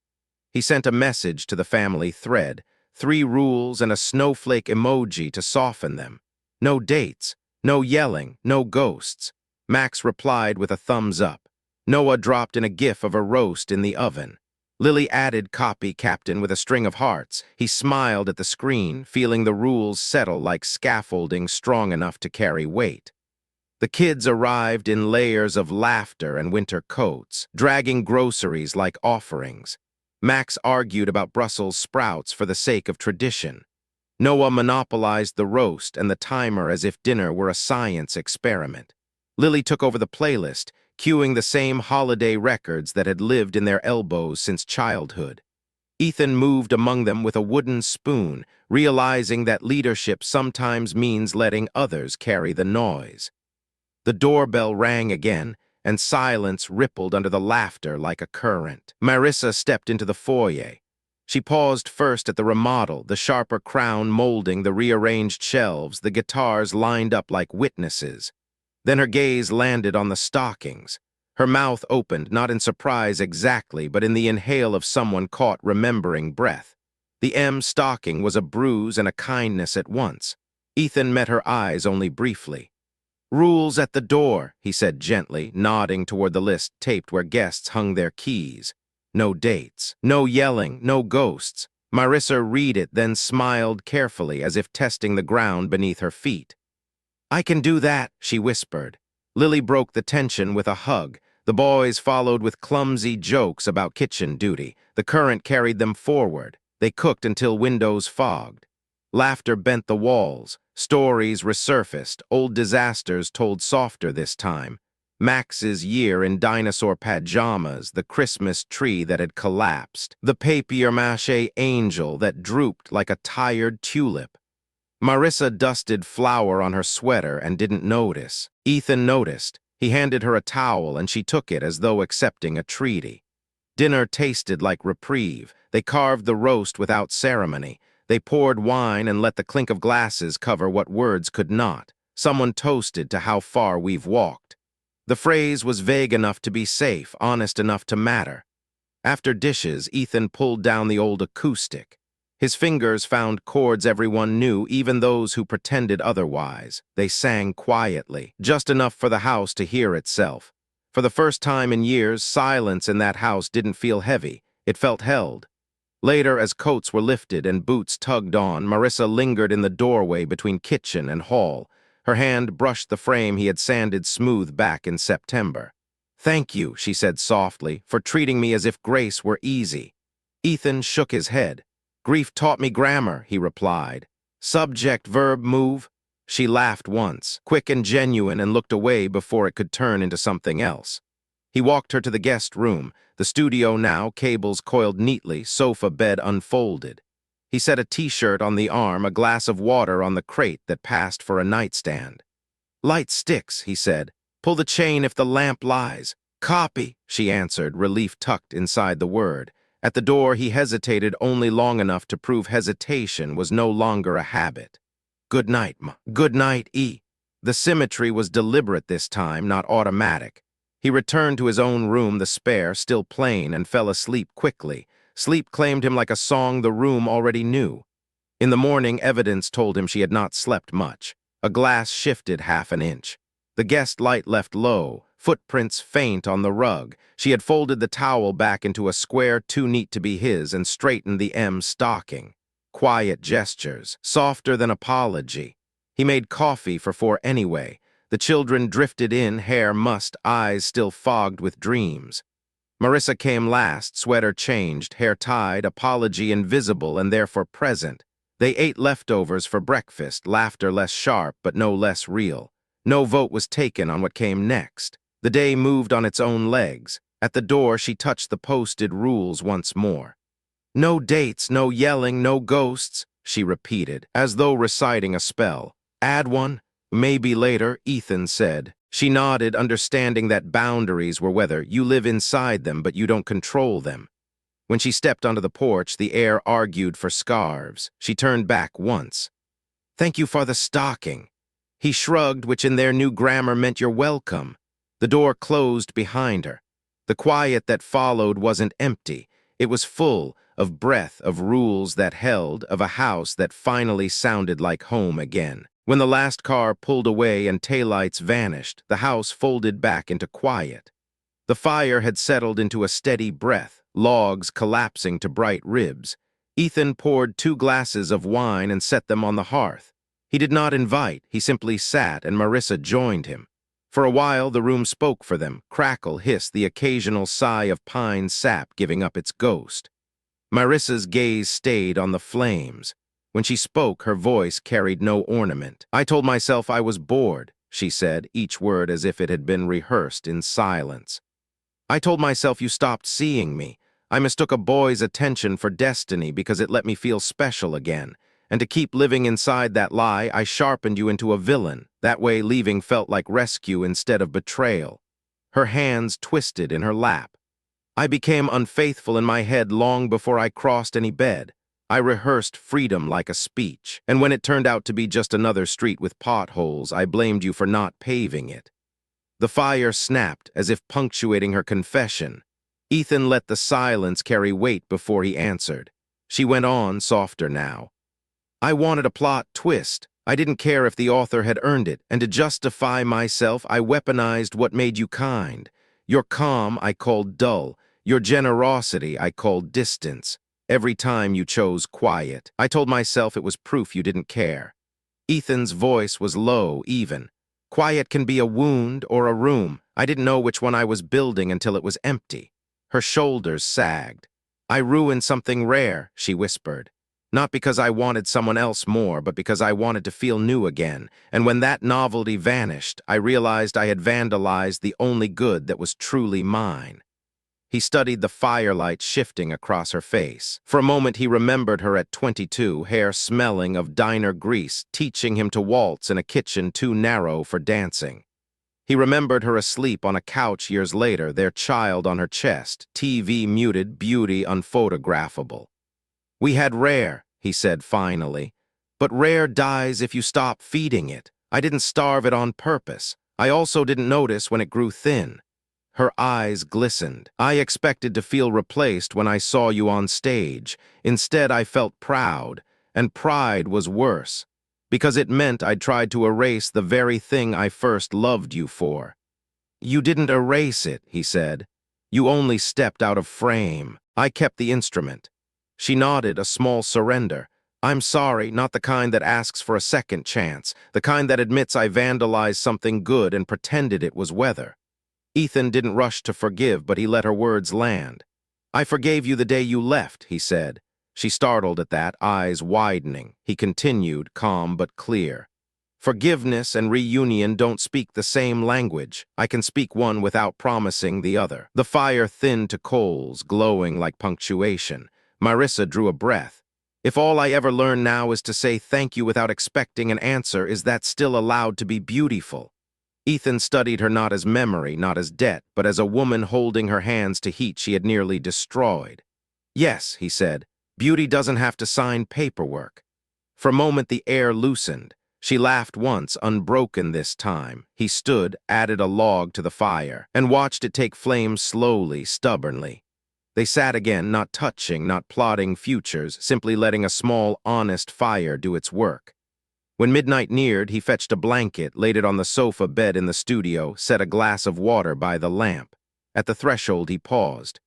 He sent a message to the family thread, 3 rules and a snowflake emoji to soften them. No dates, no yelling, no ghosts. Max replied with a thumbs up. Noah dropped in a gif of a roast in the oven. Lily added copy captain with a string of hearts. He smiled at the screen, feeling the rules settle like scaffolding strong enough to carry weight. The kids arrived in layers of laughter and winter coats, dragging groceries like offerings. Max argued about Brussels sprouts for the sake of tradition. Noah monopolized the roast and the timer as if dinner were a science experiment. Lily took over the playlist, cueing the same holiday records that had lived in their elbows since childhood. Ethan moved among them with a wooden spoon, realizing that leadership sometimes means letting others carry the noise. The doorbell rang again, and silence rippled under the laughter like a current. Marissa stepped into the foyer. She paused first at the remodel, the sharper crown molding the rearranged shelves, the guitars lined up like witnesses. Then her gaze landed on the stockings. Her mouth opened, not in surprise exactly, but in the inhale of someone caught remembering breath. The M stocking was a bruise and a kindness at once. Ethan met her eyes only briefly. "Rules at the door," he said gently, nodding toward the list taped where guests hung their keys. No dates, no yelling, no ghosts. Marissa read it, then smiled carefully as if testing the ground beneath her feet. "I can do that," she whispered. Lily broke the tension with a hug. The boys followed with clumsy jokes about kitchen duty. The current carried them forward. They cooked until windows fogged. Laughter bent the walls. Stories resurfaced, old disasters told softer this time. Max's year in dinosaur pajamas, the Christmas tree that had collapsed, the papier-mâché angel that drooped like a tired tulip. Marissa dusted flour on her sweater and didn't notice. Ethan noticed. He handed her a towel and she took it as though accepting a treaty. Dinner tasted like reprieve. They carved the roast without ceremony. They poured wine and let the clink of glasses cover what words could not. Someone toasted to how far we've walked. The phrase was vague enough to be safe, honest enough to matter. After dishes, Ethan pulled down the old acoustic. His fingers found chords everyone knew, even those who pretended otherwise. They sang quietly, just enough for the house to hear itself. For the first time in years, silence in that house didn't feel heavy. It felt held. Later, as coats were lifted and boots tugged on, Marissa lingered in the doorway between kitchen and hall. Her hand brushed the frame he had sanded smooth back in September. "Thank you," she said softly, "for treating me as if grace were easy." Ethan shook his head. "Grief taught me grammar," he replied. "Subject, verb, move." She laughed once, quick and genuine, and looked away before it could turn into something else. He walked her to the guest room, the studio now, cables coiled neatly, sofa bed unfolded. He set a t-shirt on the arm, a glass of water on the crate that passed for a nightstand. "Light sticks," he said. "Pull the chain if the lamp lies." "Copy," she answered, relief tucked inside the word. At the door, he hesitated only long enough to prove hesitation was no longer a habit. "Good night, Ma." "Good night, E." The symmetry was deliberate this time, not automatic. He returned to his own room, the spare, still plain, and fell asleep quickly. Sleep claimed him like a song the room already knew. In the morning, evidence told him she had not slept much. A glass shifted half an inch. The guest light left low, footprints faint on the rug. She had folded the towel back into a square too neat to be his and straightened the M stocking. Quiet gestures, softer than apology. He made coffee for 4 anyway. The children drifted in, hair mussed, eyes still fogged with dreams. Marissa came last, sweater changed, hair tied, apology invisible and therefore present. They ate leftovers for breakfast, laughter less sharp but no less real. No vote was taken on what came next. The day moved on its own legs. At the door, she touched the posted rules once more. "No dates, no yelling, no ghosts," she repeated, as though reciting a spell. "Add one?" "Maybe later," Ethan said. She nodded, understanding that boundaries were whether you live inside them but you don't control them. When she stepped onto the porch, the air argued for scarves. She turned back once. "Thank you for the stocking." He shrugged, which in their new grammar meant "you're welcome." The door closed behind her. The quiet that followed wasn't empty. It was full of breath, of rules that held, of a house that finally sounded like home again. When the last car pulled away and taillights vanished, the house folded back into quiet. The fire had settled into a steady breath, logs collapsing to bright ribs. Ethan poured 2 glasses of wine and set them on the hearth. He did not invite, he simply sat, and Marissa joined him. For a while, the room spoke for them, crackle, hiss, the occasional sigh of pine sap giving up its ghost. Marissa's gaze stayed on the flames. When she spoke, her voice carried no ornament. "I told myself I was bored," she said, each word as if it had been rehearsed in silence. "I told myself you stopped seeing me. I mistook a boy's attention for destiny because it let me feel special again. And to keep living inside that lie, I sharpened you into a villain. That way leaving felt like rescue instead of betrayal." Her hands twisted in her lap. "I became unfaithful in my head long before I crossed any bed. I rehearsed freedom like a speech, and when it turned out to be just another street with potholes, I blamed you for not paving it." The fire snapped, as if punctuating her confession. Ethan let the silence carry weight before he answered. She went on, softer now. "I wanted a plot twist. I didn't care if the author had earned it, and to justify myself, I weaponized what made you kind. Your calm I called dull. Your generosity I called distance. Every time you chose quiet, I told myself it was proof you didn't care." Ethan's voice was low, even. "Quiet can be a wound or a room. I didn't know which one I was building until it was empty." Her shoulders sagged. "I ruined something rare," she whispered. "Not because I wanted someone else more, but because I wanted to feel new again. And when that novelty vanished, I realized I had vandalized the only good that was truly mine." He studied the firelight shifting across her face. For a moment he remembered her at 22, hair smelling of diner grease, teaching him to waltz in a kitchen too narrow for dancing. He remembered her asleep on a couch years later, their child on her chest, TV muted, beauty unphotographable. "We had rare," he said finally. "But rare dies if you stop feeding it. I didn't starve it on purpose. I also didn't notice when it grew thin." Her eyes glistened. "I expected to feel replaced when I saw you on stage. Instead, I felt proud, and pride was worse, because it meant I'd tried to erase the very thing I first loved you for." "You didn't erase it," he said. "You only stepped out of frame. I kept the instrument." She nodded, a small surrender. "I'm sorry, not the kind that asks for a second chance, the kind that admits I vandalized something good and pretended it was weather." Ethan didn't rush to forgive, but he let her words land. "I forgave you the day you left," he said. She startled at that, eyes widening. He continued, calm but clear. Forgiveness and reunion don't speak the same language. I can speak one without promising the other. The fire thinned to coals, glowing like punctuation. Marissa drew a breath. If all I ever learn now is to say thank you without expecting an answer, is that still allowed to be beautiful? Ethan studied her not as memory, not as debt, but as a woman holding her hands to heat she had nearly destroyed. Yes, he said, beauty doesn't have to sign paperwork. For a moment the air loosened. She laughed once, unbroken this time. He stood, added a log to the fire, and watched it take flame slowly, stubbornly. They sat again, not touching, not plotting futures, simply letting a small, honest fire do its work. When midnight neared, he fetched a blanket, laid it on the sofa bed in the studio, set a glass of water by the lamp. At the threshold, he paused.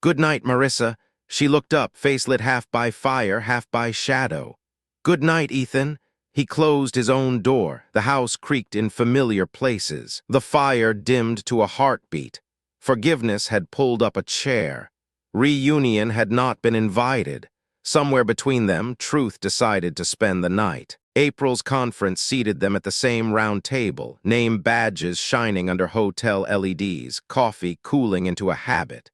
"Good night, Marissa." She looked up, face lit half by fire, half by shadow. "Good night, Ethan." He closed his own door. The house creaked in familiar places. The fire dimmed to a heartbeat. Forgiveness had pulled up a chair. Reunion had not been invited. Somewhere between them, truth decided to spend the night. April's conference seated them at the same round table, name badges shining under hotel LEDs, coffee cooling into a habit.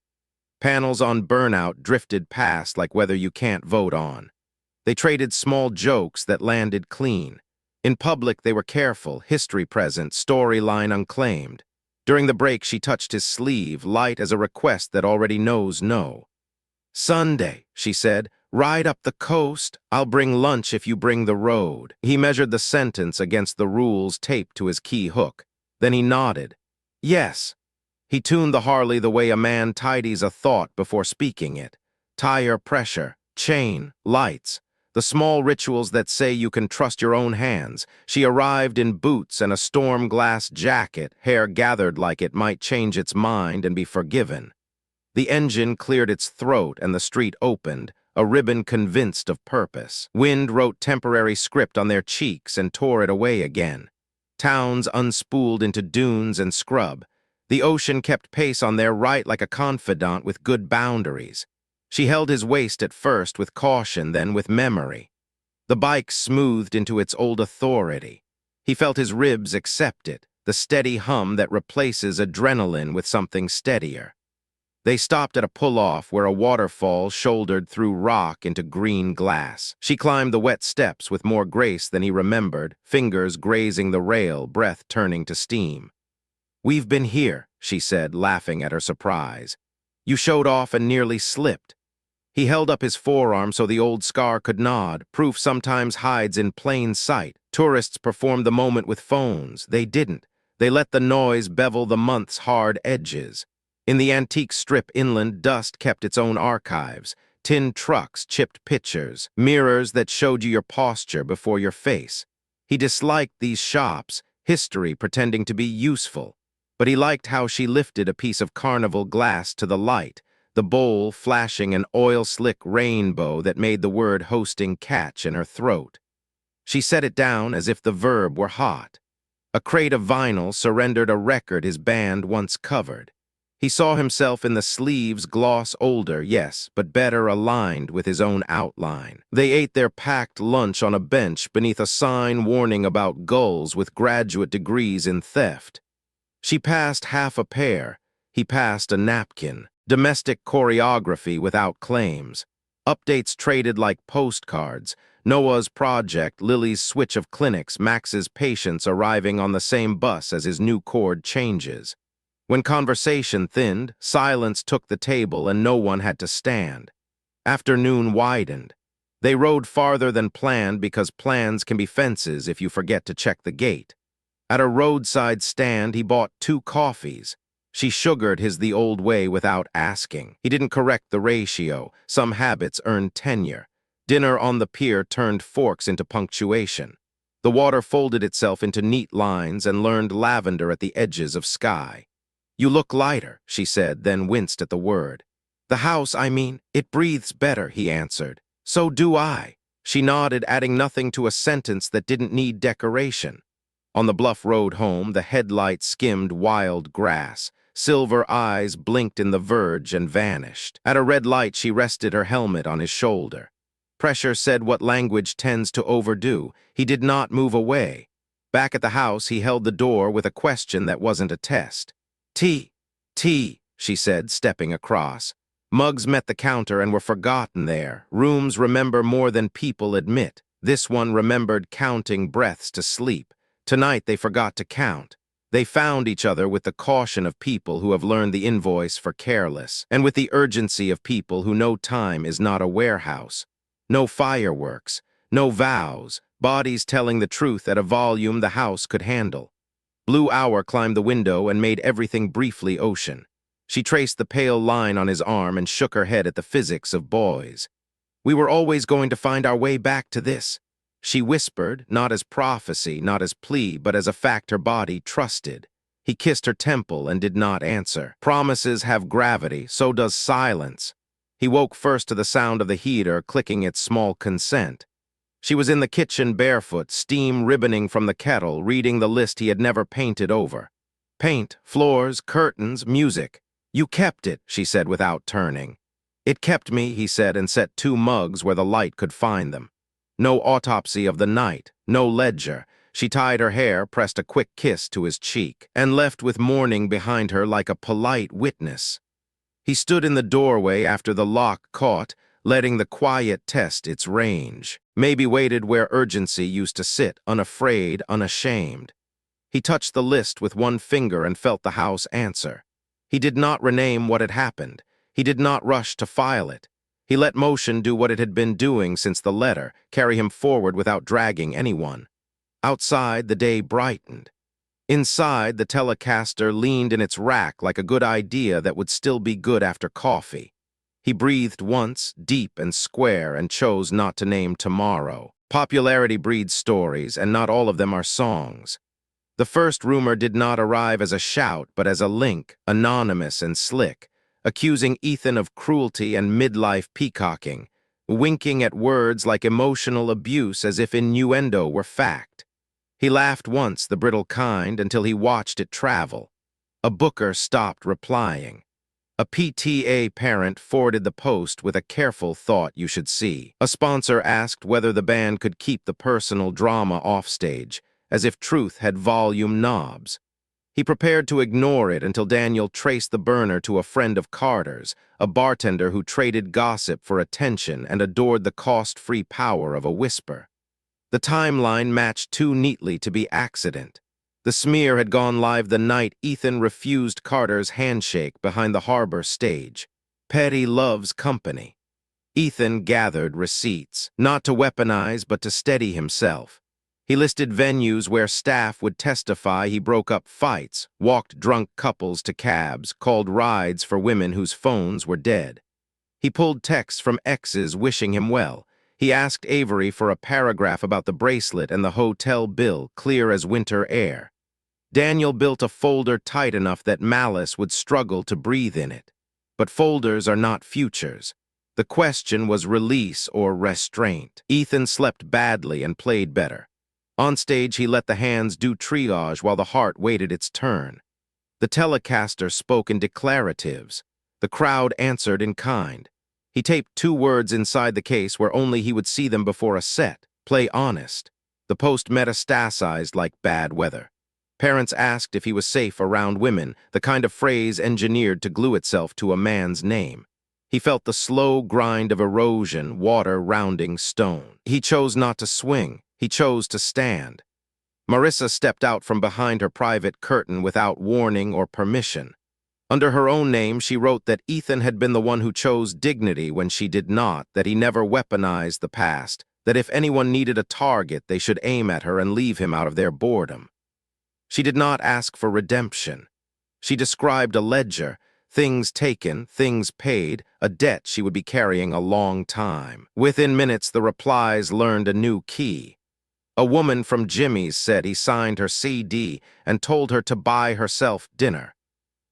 Panels on burnout drifted past like weather you can't vote on. They traded small jokes that landed clean. In public, they were careful, history present, storyline unclaimed. During the break, she touched his sleeve, light as a request that already knows no. "Sunday," she said, "ride up the coast. I'll bring lunch if you bring the road." He measured the sentence against the rules taped to his key hook. Then he nodded. "Yes." He tuned the Harley the way a man tidies a thought before speaking it. Tire pressure, chain, lights. The small rituals that say you can trust your own hands. She arrived in boots and a storm glass jacket, hair gathered like it might change its mind and be forgiven. The engine cleared its throat and the street opened, a ribbon convinced of purpose. Wind wrote temporary script on their cheeks and tore it away again. Towns unspooled into dunes and scrub. The ocean kept pace on their right like a confidant with good boundaries. She held his waist at first with caution, then with memory. The bike smoothed into its old authority. He felt his ribs accept it, the steady hum that replaces adrenaline with something steadier. They stopped at a pull-off where a waterfall shouldered through rock into green glass. She climbed the wet steps with more grace than he remembered, fingers grazing the rail, breath turning to steam. "We've been here," she said, laughing at her surprise. "You showed off and nearly slipped." He held up his forearm so the old scar could nod. Proof sometimes hides in plain sight. Tourists performed the moment with phones. They didn't. They let the noise bevel the month's hard edges. In the antique strip inland, dust kept its own archives. Tin trucks, chipped pictures, mirrors that showed you your posture before your face. He disliked these shops, history pretending to be useful. But he liked how she lifted a piece of carnival glass to the light, the bowl flashing an oil-slick rainbow that made the word hosting catch in her throat. She set it down as if the verb were hot. A crate of vinyl surrendered a record his band once covered. He saw himself in the sleeves gloss older, yes, but better aligned with his own outline. They ate their packed lunch on a bench beneath a sign warning about gulls with graduate degrees in theft. She passed half a pear. He passed a napkin. Domestic choreography without claims. Updates traded like postcards. Noah's project, Lily's switch of clinics, Max's patients arriving on the same bus as his new chord changes. When conversation thinned, silence took the table and no one had to stand. Afternoon widened. They rode farther than planned because plans can be fences if you forget to check the gate. At a roadside stand, he bought 2 coffees. She sugared his the old way without asking. He didn't correct the ratio. Some habits earned tenure. Dinner on the pier turned forks into punctuation. The water folded itself into neat lines and learned lavender at the edges of sky. "You look lighter," she said, then winced at the word. "The house, I mean, it breathes better," he answered. "So do I." She nodded, adding nothing to a sentence that didn't need decoration. On the bluff road home, the headlights skimmed wild grass. Silver eyes blinked in the verge and vanished. At a red light, she rested her helmet on his shoulder. Pressure said what language tends to overdo. He did not move away. Back at the house, he held the door with a question that wasn't a test. Tea, she said, stepping across. Mugs met the counter and were forgotten there. Rooms remember more than people admit. This one remembered counting breaths to sleep. Tonight they forgot to count. They found each other with the caution of people who have learned the invoice for careless, and with the urgency of people who know time is not a warehouse. No fireworks, no vows, bodies telling the truth at a volume the house could handle. Blue Hour climbed the window and made everything briefly ocean. She traced the pale line on his arm and shook her head at the physics of boys. We were always going to find our way back to this. She whispered, not as prophecy, not as plea, but as a fact her body trusted. He kissed her temple and did not answer. Promises have gravity, so does silence. He woke first to the sound of the heater clicking its small consent. She was in the kitchen barefoot, steam ribboning from the kettle, reading the list he had never painted over. Paint, floors, curtains, music. You kept it, she said without turning. It kept me, he said, and set 2 mugs where the light could find them. No autopsy of the night, no ledger. She tied her hair, pressed a quick kiss to his cheek, and left with mourning behind her like a polite witness. He stood in the doorway after the lock caught, letting the quiet test its range. Maybe waited where urgency used to sit, unafraid, unashamed. He touched the list with one finger and felt the house answer. He did not rename what had happened. He did not rush to file it. He let motion do what it had been doing since the letter, carry him forward without dragging anyone. Outside, the day brightened. Inside, the Telecaster leaned in its rack like a good idea that would still be good after coffee. He breathed once, deep and square, and chose not to name tomorrow. Popularity breeds stories, and not all of them are songs. The first rumor did not arrive as a shout, but as a link, anonymous and slick, accusing Ethan of cruelty and midlife peacocking, winking at words like emotional abuse as if innuendo were fact. He laughed once, the brittle kind, until he watched it travel. A booker stopped replying. A PTA parent forwarded the post with a careful thought you should see. A sponsor asked whether the band could keep the personal drama offstage, as if truth had volume knobs. He prepared to ignore it until Daniel traced the burner to a friend of Carter's, a bartender who traded gossip for attention and adored the cost-free power of a whisper. The timeline matched too neatly to be accident. The smear had gone live the night Ethan refused Carter's handshake behind the harbor stage. Petty loves company. Ethan gathered receipts, not to weaponize but to steady himself. He listed venues where staff would testify he broke up fights, walked drunk couples to cabs, called rides for women whose phones were dead. He pulled texts from exes wishing him well. He asked Avery for a paragraph about the bracelet and the hotel bill, clear as winter air. Daniel built a folder tight enough that malice would struggle to breathe in it. But folders are not futures. The question was release or restraint. Ethan slept badly and played better. On stage, he let the hands do triage while the heart waited its turn. The Telecaster spoke in declaratives. The crowd answered in kind. He taped 2 words inside the case where only he would see them before a set. Play honest. The post metastasized like bad weather. Parents asked if he was safe around women, the kind of phrase engineered to glue itself to a man's name. He felt the slow grind of erosion, water rounding stone. He chose not to swing. He chose to stand. Marissa stepped out from behind her private curtain without warning or permission. Under her own name, she wrote that Ethan had been the one who chose dignity when she did not, that he never weaponized the past, that if anyone needed a target, they should aim at her and leave him out of their boredom. She did not ask for redemption. She described a ledger, things taken, things paid, a debt she would be carrying a long time. Within minutes, the replies learned a new key. A woman from Jimmy's said he signed her CD and told her to buy herself dinner.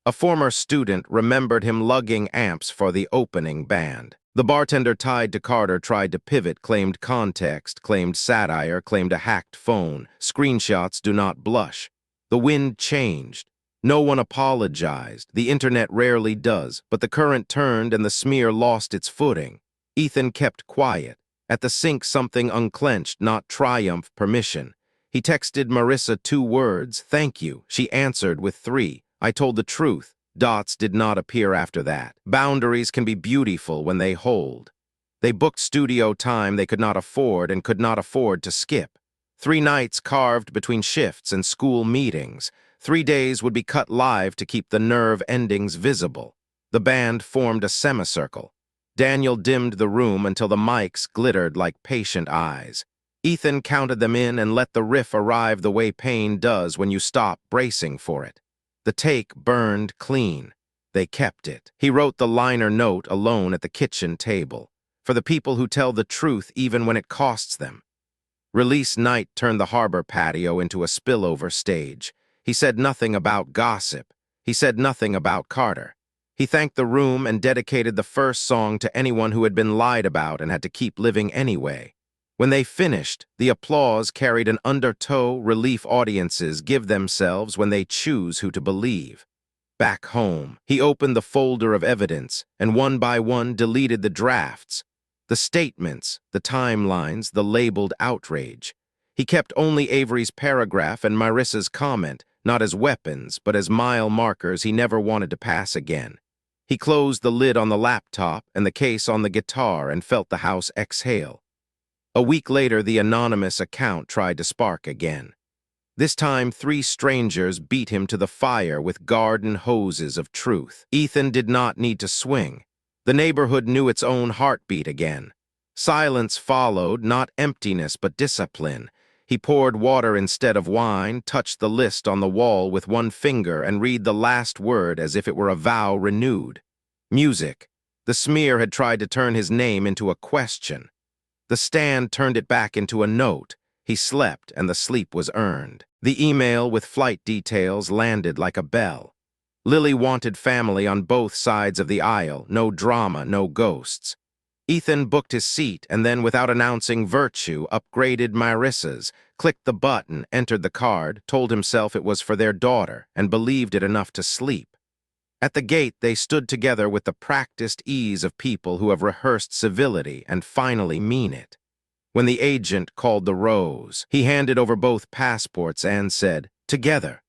A former student remembered him lugging amps for the opening band. The bartender tied to Carter tried to pivot, claimed context, claimed satire, claimed a hacked phone. Screenshots do not blush. The wind changed. No one apologized. The internet rarely does, but the current turned and the smear lost its footing. Ethan kept quiet. At the sink, something unclenched, not triumph, permission. He texted Marissa 2 words, "Thank you." She answered with 3. "I told the truth." Dots did not appear after that. Boundaries can be beautiful when they hold. They booked studio time they could not afford and could not afford to skip. 3 nights carved between shifts and school meetings. 3 days would be cut live to keep the nerve endings visible. The band formed a semicircle. Daniel dimmed the room until the mics glittered like patient eyes. Ethan counted them in and let the riff arrive the way pain does when you stop bracing for it. The take burned clean. They kept it. He wrote the liner note alone at the kitchen table. For the people who tell the truth even when it costs them. Release night turned the harbor patio into a spillover stage. He said nothing about gossip. He said nothing about Carter. He thanked the room and dedicated the first song to anyone who had been lied about and had to keep living anyway. When they finished, the applause carried an undertow relief audiences give themselves when they choose who to believe. Back home, he opened the folder of evidence and one by one deleted the drafts. The statements, the timelines, the labeled outrage. He kept only Avery's paragraph and Marissa's comment, not as weapons, but as mile markers he never wanted to pass again. He closed the lid on the laptop and the case on the guitar and felt the house exhale. A week later, the anonymous account tried to spark again. This time, 3 strangers beat him to the fire with garden hoses of truth. Ethan did not need to swing. The neighborhood knew its own heartbeat again. Silence followed, not emptiness but discipline. He poured water instead of wine, touched the list on the wall with one finger and read the last word as if it were a vow renewed. Music. The smear had tried to turn his name into a question. The stand turned it back into a note. He slept and the sleep was earned. The email with flight details landed like a bell. Lily wanted family on both sides of the aisle, no drama, no ghosts. Ethan booked his seat and then, without announcing virtue, upgraded Marissa's, clicked the button, entered the card, told himself it was for their daughter, and believed it enough to sleep. At the gate, they stood together with the practiced ease of people who have rehearsed civility and finally mean it. When the agent called the rows, he handed over both passports and said, "Together."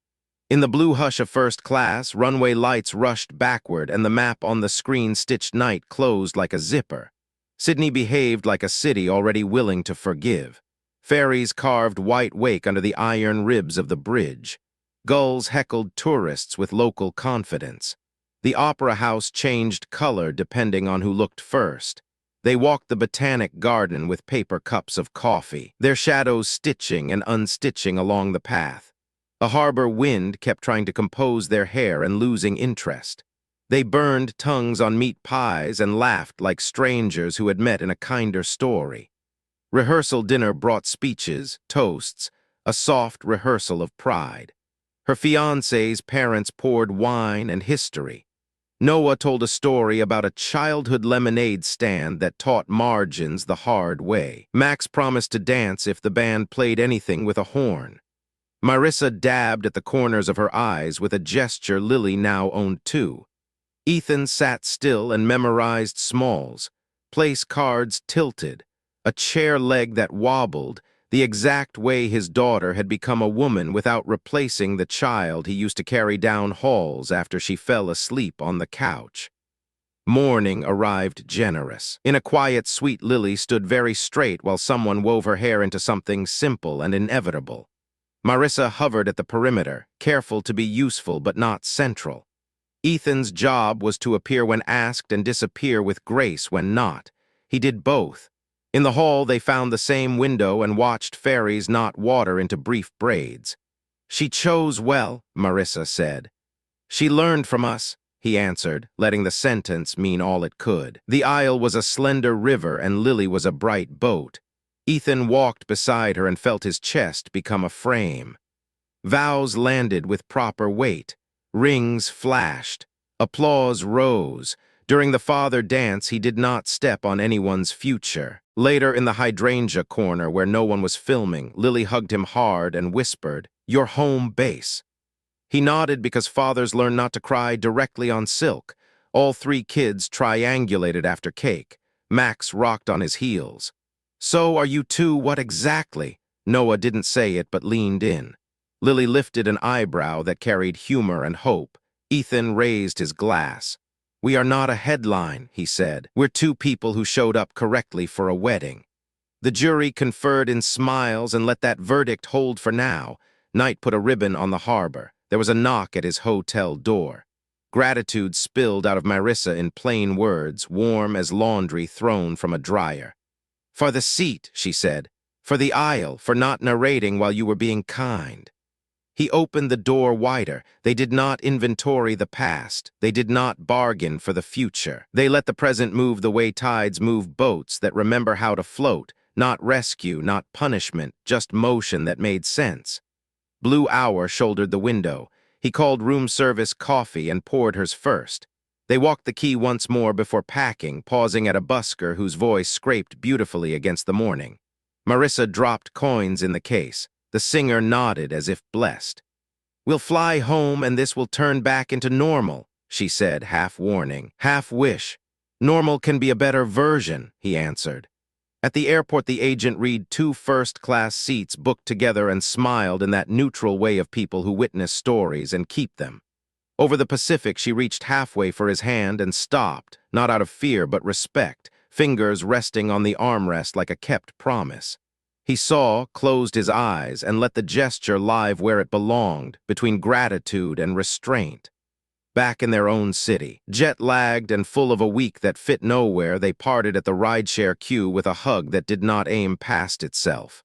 In the blue hush of first class, runway lights rushed backward and the map on the screen-stitched night closed like a zipper. Sydney behaved like a city already willing to forgive. Ferries carved white wake under the iron ribs of the bridge. Gulls heckled tourists with local confidence. The opera house changed color depending on who looked first. They walked the botanic garden with paper cups of coffee, their shadows stitching and unstitching along the path. A harbor wind kept trying to compose their hair and losing interest. They burned tongues on meat pies and laughed like strangers who had met in a kinder story. Rehearsal dinner brought speeches, toasts, a soft rehearsal of pride. Her fiancé's parents poured wine and history. Noah told a story about a childhood lemonade stand that taught margins the hard way. Max promised to dance if the band played anything with a horn. Marissa dabbed at the corners of her eyes with a gesture Lily now owned too. Ethan sat still and memorized smalls, place cards tilted, a chair leg that wobbled, the exact way his daughter had become a woman without replacing the child he used to carry down halls after she fell asleep on the couch. Morning arrived generous. In a quiet suite, Lily stood very straight while someone wove her hair into something simple and inevitable. Marissa hovered at the perimeter, careful to be useful but not central. Ethan's job was to appear when asked and disappear with grace when not. He did both. In the hall, they found the same window and watched fairies knot water into brief braids. "She chose well," Marissa said. "She learned from us," he answered, letting the sentence mean all it could. The aisle was a slender river and Lily was a bright boat. Ethan walked beside her and felt his chest become a frame. Vows landed with proper weight. Rings flashed. Applause rose. During the father dance, he did not step on anyone's future. Later, in the hydrangea corner where no one was filming, Lily hugged him hard and whispered, "Your home base." He nodded because fathers learn not to cry directly on silk. All 3 kids triangulated after cake. Max rocked on his heels. "So are you two what exactly?" Noah didn't say it but leaned in. Lily lifted an eyebrow that carried humor and hope. Ethan raised his glass. "We are not a headline," he said. "We're two people who showed up correctly for a wedding." The jury conferred in smiles and let that verdict hold for now. Knight put a ribbon on the harbor. There was a knock at his hotel door. Gratitude spilled out of Marissa in plain words, warm as laundry thrown from a dryer. "For the seat," she said. "For the aisle, for not narrating while you were being kind." He opened the door wider. They did not inventory the past. They did not bargain for the future. They let the present move the way tides move boats that remember how to float, not rescue, not punishment, just motion that made sense. Blue Hour shouldered the window. He called room service coffee and poured hers first. They walked the quay once more before packing, pausing at a busker whose voice scraped beautifully against the morning. Marissa dropped coins in the case. The singer nodded as if blessed. "We'll fly home and this will turn back into normal," she said, half warning, half wish. "Normal can be a better version," he answered. At the airport, the agent read 2 first-class seats booked together and smiled in that neutral way of people who witness stories and keep them. Over the Pacific, she reached halfway for his hand and stopped, not out of fear but respect, fingers resting on the armrest like a kept promise. He saw, closed his eyes, and let the gesture lie where it belonged, between gratitude and restraint. Back in their own city, jet-lagged and full of a week that fit nowhere, they parted at the rideshare queue with a hug that did not aim past itself.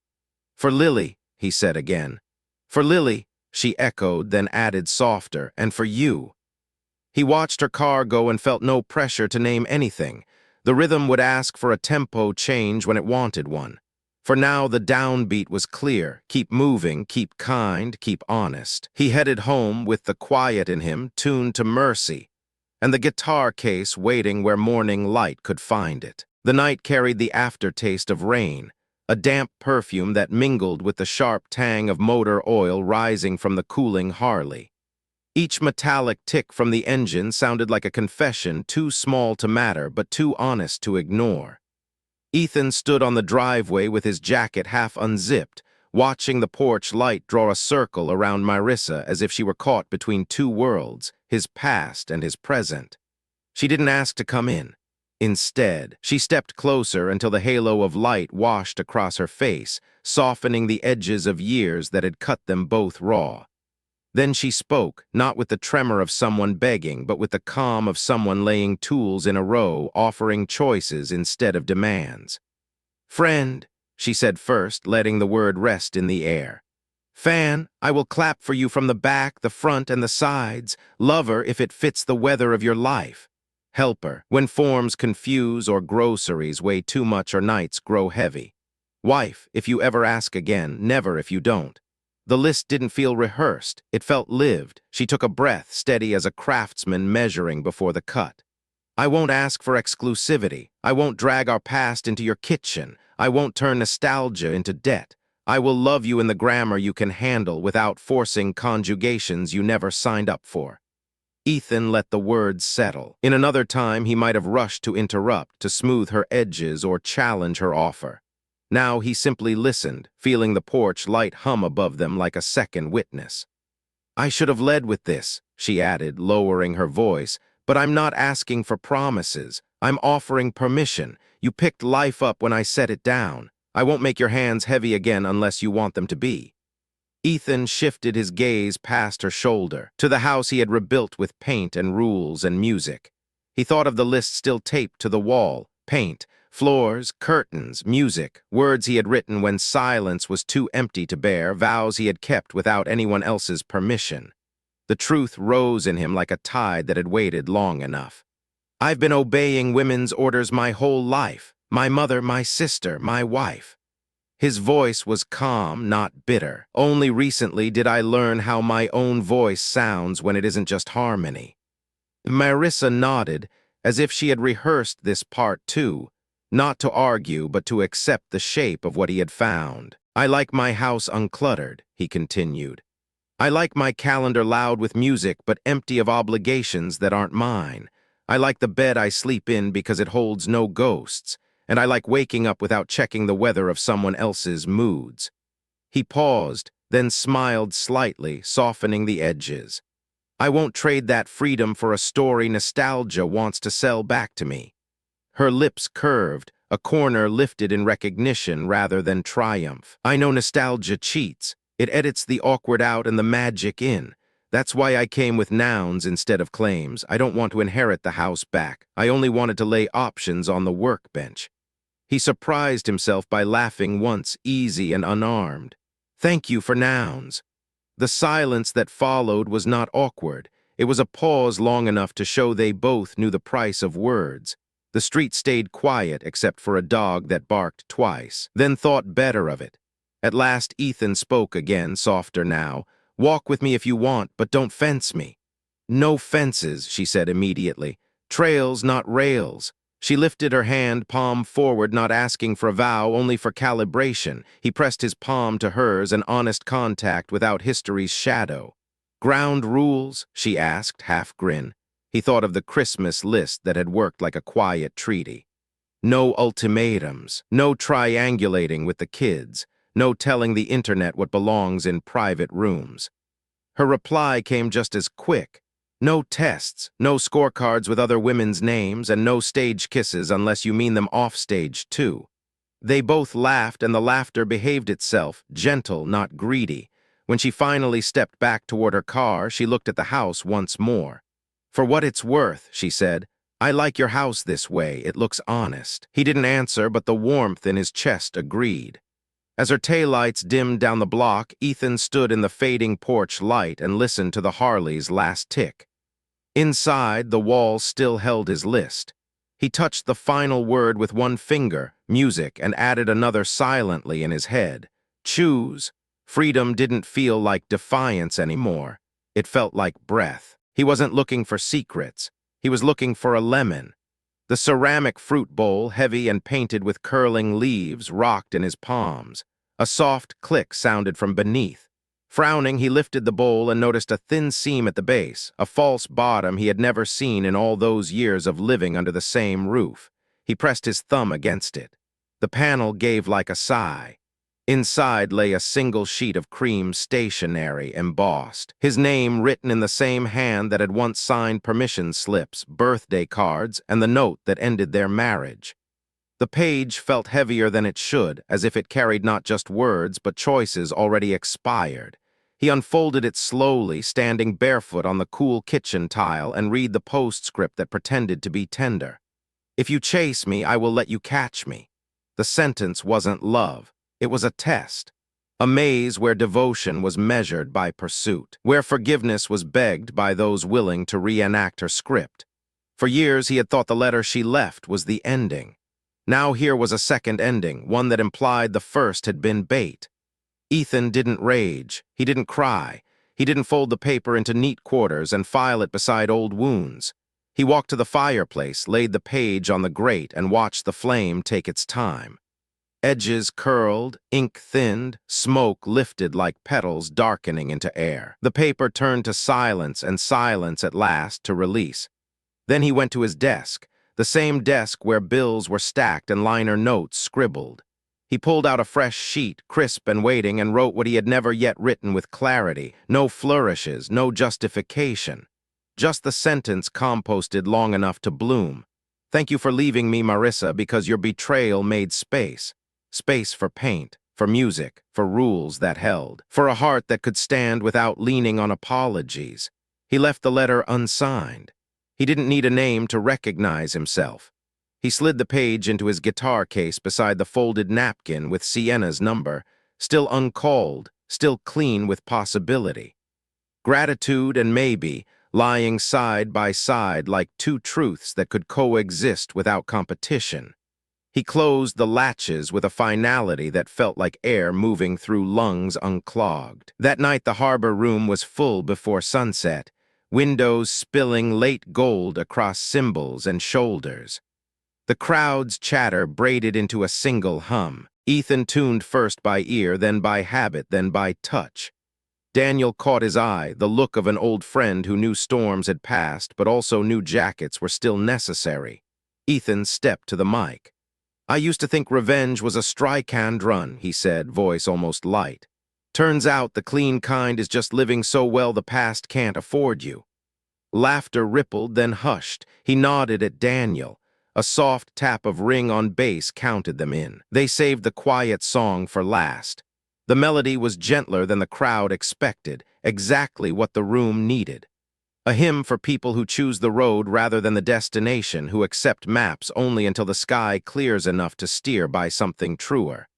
"For Lily," he said again. "For Lily," she echoed, then added softer, "and for you." He watched her car go and felt no pressure to name anything. The rhythm would ask for a tempo change when it wanted one. For now, the downbeat was clear. Keep moving, keep kind, keep honest. He headed home with the quiet in him tuned to mercy, and the guitar case waiting where morning light could find it. The night carried the aftertaste of rain, a damp perfume that mingled with the sharp tang of motor oil rising from the cooling Harley. Each metallic tick from the engine sounded like a confession too small to matter but too honest to ignore. Ethan stood on the driveway with his jacket half unzipped, watching the porch light draw a circle around Marissa as if she were caught between two worlds, his past and his present. She didn't ask to come in. Instead, she stepped closer until the halo of light washed across her face, softening the edges of years that had cut them both raw. Then she spoke, not with the tremor of someone begging, but with the calm of someone laying tools in a row, offering choices instead of demands. "Friend," she said first, letting the word rest in the air. "Fan, I will clap for you from the back, the front, and the sides. Lover, if it fits the weather of your life. Helper, when forms confuse or groceries weigh too much or nights grow heavy. Wife, if you ever ask again, never if you don't." The list didn't feel rehearsed. It felt lived. She took a breath, steady as a craftsman measuring before the cut. "I won't ask for exclusivity. I won't drag our past into your kitchen. I won't turn nostalgia into debt. I will love you in the grammar you can handle without forcing conjugations you never signed up for." Ethan let the words settle. In another time, he might have rushed to interrupt, to smooth her edges or challenge her offer. Now he simply listened, feeling the porch light hum above them like a second witness. "I should have led with this," she added, lowering her voice, "but I'm not asking for promises. I'm offering permission. You picked life up when I set it down. I won't make your hands heavy again unless you want them to be." Ethan shifted his gaze past her shoulder, to the house he had rebuilt with paint and rules and music. He thought of the list still taped to the wall: paint, floors, curtains, music, words he had written when silence was too empty to bear, vows he had kept without anyone else's permission. The truth rose in him like a tide that had waited long enough. "I've been obeying women's orders my whole life. My mother, my sister, my wife." His voice was calm, not bitter. "Only recently did I learn how my own voice sounds when it isn't just harmony." Marissa nodded, as if she had rehearsed this part too. Not to argue, but to accept the shape of what he had found. "I like my house uncluttered," he continued. "I like my calendar loud with music, but empty of obligations that aren't mine. I like the bed I sleep in because it holds no ghosts, and I like waking up without checking the weather of someone else's moods." He paused, then smiled slightly, softening the edges. I won't trade that freedom for a story nostalgia wants to sell back to me. Her lips curved, a corner lifted in recognition rather than triumph. I know nostalgia cheats. It edits the awkward out and the magic in. That's why I came with nouns instead of claims. I don't want to inherit the house back. I only wanted to lay options on the workbench. He surprised himself by laughing once, easy and unarmed. Thank you for nouns. The silence that followed was not awkward. It was a pause long enough to show they both knew the price of words. The street stayed quiet except for a dog that barked twice, then thought better of it. At last Ethan spoke again, softer now. Walk with me if you want, but don't fence me. No fences, she said immediately. Trails, not rails. She lifted her hand, palm forward, not asking for a vow, only for calibration. He pressed his palm to hers, an honest contact without history's shadow. Ground rules? She asked, half grin. He thought of the Christmas list that had worked like a quiet treaty. No ultimatums, no triangulating with the kids, no telling the internet what belongs in private rooms. Her reply came just as quick. No tests, no scorecards with other women's names, and no stage kisses unless you mean them off stage too. They both laughed, and the laughter behaved itself, gentle, not greedy. When she finally stepped back toward her car, she looked at the house once more. For what it's worth, she said, I like your house this way, it looks honest. He didn't answer, but the warmth in his chest agreed. As her taillights dimmed down the block, Ethan stood in the fading porch light and listened to the Harley's last tick. Inside, the wall still held his list. He touched the final word with one finger, music, and added another silently in his head. Choose. Freedom didn't feel like defiance anymore. It felt like breath. He wasn't looking for secrets. He was looking for a lemon. The ceramic fruit bowl, heavy and painted with curling leaves, rocked in his palms. A soft click sounded from beneath. Frowning, he lifted the bowl and noticed a thin seam at the base, a false bottom he had never seen in all those years of living under the same roof. He pressed his thumb against it. The panel gave like a sigh. Inside lay a single sheet of cream stationery embossed, his name written in the same hand that had once signed permission slips, birthday cards, and the note that ended their marriage. The page felt heavier than it should, as if it carried not just words, but choices already expired. He unfolded it slowly, standing barefoot on the cool kitchen tile, and read the postscript that pretended to be tender. If you chase me, I will let you catch me. The sentence wasn't love. It was a test. A maze where devotion was measured by pursuit, where forgiveness was begged by those willing to reenact her script. For years he had thought the letter she left was the ending. Now here was a second ending, one that implied the first had been bait. Ethan didn't rage. He didn't cry. He didn't fold the paper into neat quarters and file it beside old wounds. He walked to the fireplace, laid the page on the grate, and watched the flame take its time. Edges curled, ink thinned, smoke lifted like petals darkening into air. The paper turned to silence, and silence at last to release. Then he went to his desk, the same desk where bills were stacked and liner notes scribbled. He pulled out a fresh sheet, crisp and waiting, and wrote what he had never yet written with clarity. No flourishes, no justification. Just the sentence composted long enough to bloom. Thank you for leaving me, Marissa, because your betrayal made space. Space for paint, for music, for rules that held, for a heart that could stand without leaning on apologies. He left the letter unsigned. He didn't need a name to recognize himself. He slid the page into his guitar case beside the folded napkin with Sienna's number, still uncalled, still clean with possibility. Gratitude and maybe, lying side by side like two truths that could coexist without competition. He closed the latches with a finality that felt like air moving through lungs unclogged. That night the harbor room was full before sunset, windows spilling late gold across cymbals and shoulders. The crowd's chatter braided into a single hum. Ethan tuned first by ear, then by habit, then by touch. Daniel caught his eye, the look of an old friend who knew storms had passed, but also knew jackets were still necessary. Ethan stepped to the mic. I used to think revenge was a strike-hand run, he said, voice almost light. Turns out the clean kind is just living so well the past can't afford you. Laughter rippled, then hushed. He nodded at Daniel. A soft tap of ring on bass counted them in. They saved the quiet song for last. The melody was gentler than the crowd expected, exactly what the room needed. A hymn for people who choose the road rather than the destination, who accept maps only until the sky clears enough to steer by something truer.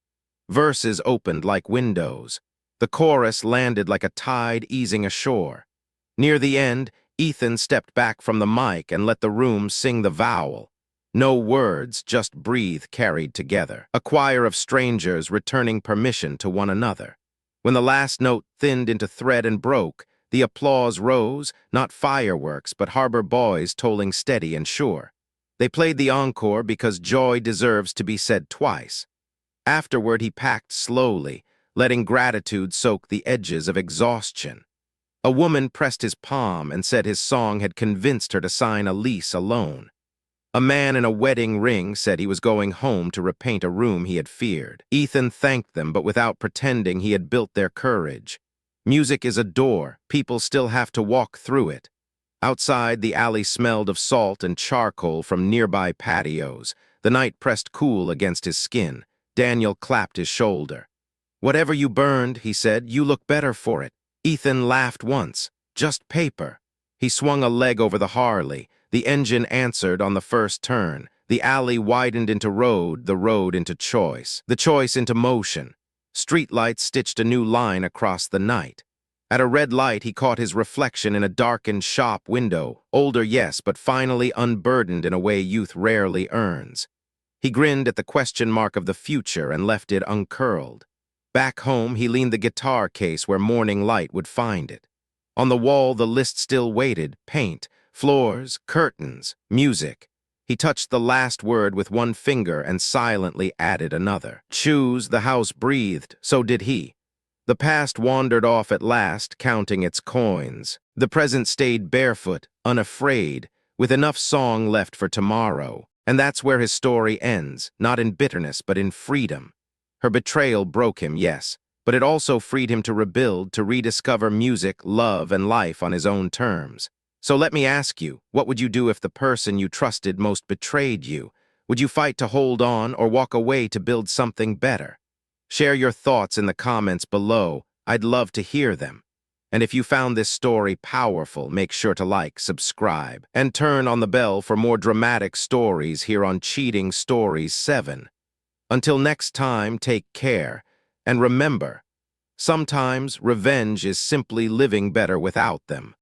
Verses opened like windows. The chorus landed like a tide easing ashore. Near the end, Ethan stepped back from the mic and let the room sing the vowel. No words, just breathe carried together. A choir of strangers returning permission to one another. When the last note thinned into thread and broke, the applause rose, not fireworks, but harbor boys tolling steady and sure. They played the encore because joy deserves to be said twice. Afterward, he packed slowly, letting gratitude soak the edges of exhaustion. A woman pressed his palm and said his song had convinced her to sign a lease alone. A man in a wedding ring said he was going home to repaint a room he had feared. Ethan thanked them, but without pretending he had built their courage. Music is a door, people still have to walk through it. Outside, the alley smelled of salt and charcoal from nearby patios. The night pressed cool against his skin. Daniel clapped his shoulder. "Whatever you burned," he said, "you look better for it." Ethan laughed once. "Just paper." He swung a leg over the Harley. The engine answered on the first turn. The alley widened into road, the road into choice, the choice into motion. Streetlights stitched a new line across the night. At a red light, he caught his reflection in a darkened shop window. Older, yes, but finally unburdened in a way youth rarely earns. He grinned at the question mark of the future and left it uncurled. Back home, he leaned the guitar case where morning light would find it. On the wall, the list still waited: paint, floors, curtains, music. He touched the last word with one finger and silently added another. Choose, the house breathed, so did he. The past wandered off at last, counting its coins. The present stayed barefoot, unafraid, with enough song left for tomorrow. And that's where his story ends, not in bitterness, but in freedom. Her betrayal broke him, yes, but it also freed him to rebuild, to rediscover music, love, and life on his own terms. So let me ask you, what would you do if the person you trusted most betrayed you? Would you fight to hold on or walk away to build something better? Share your thoughts in the comments below. I'd love to hear them. And if you found this story powerful, make sure to like, subscribe, and turn on the bell for more dramatic stories here on Cheating Stories 7. Until next time, take care, and remember, sometimes revenge is simply living better without them.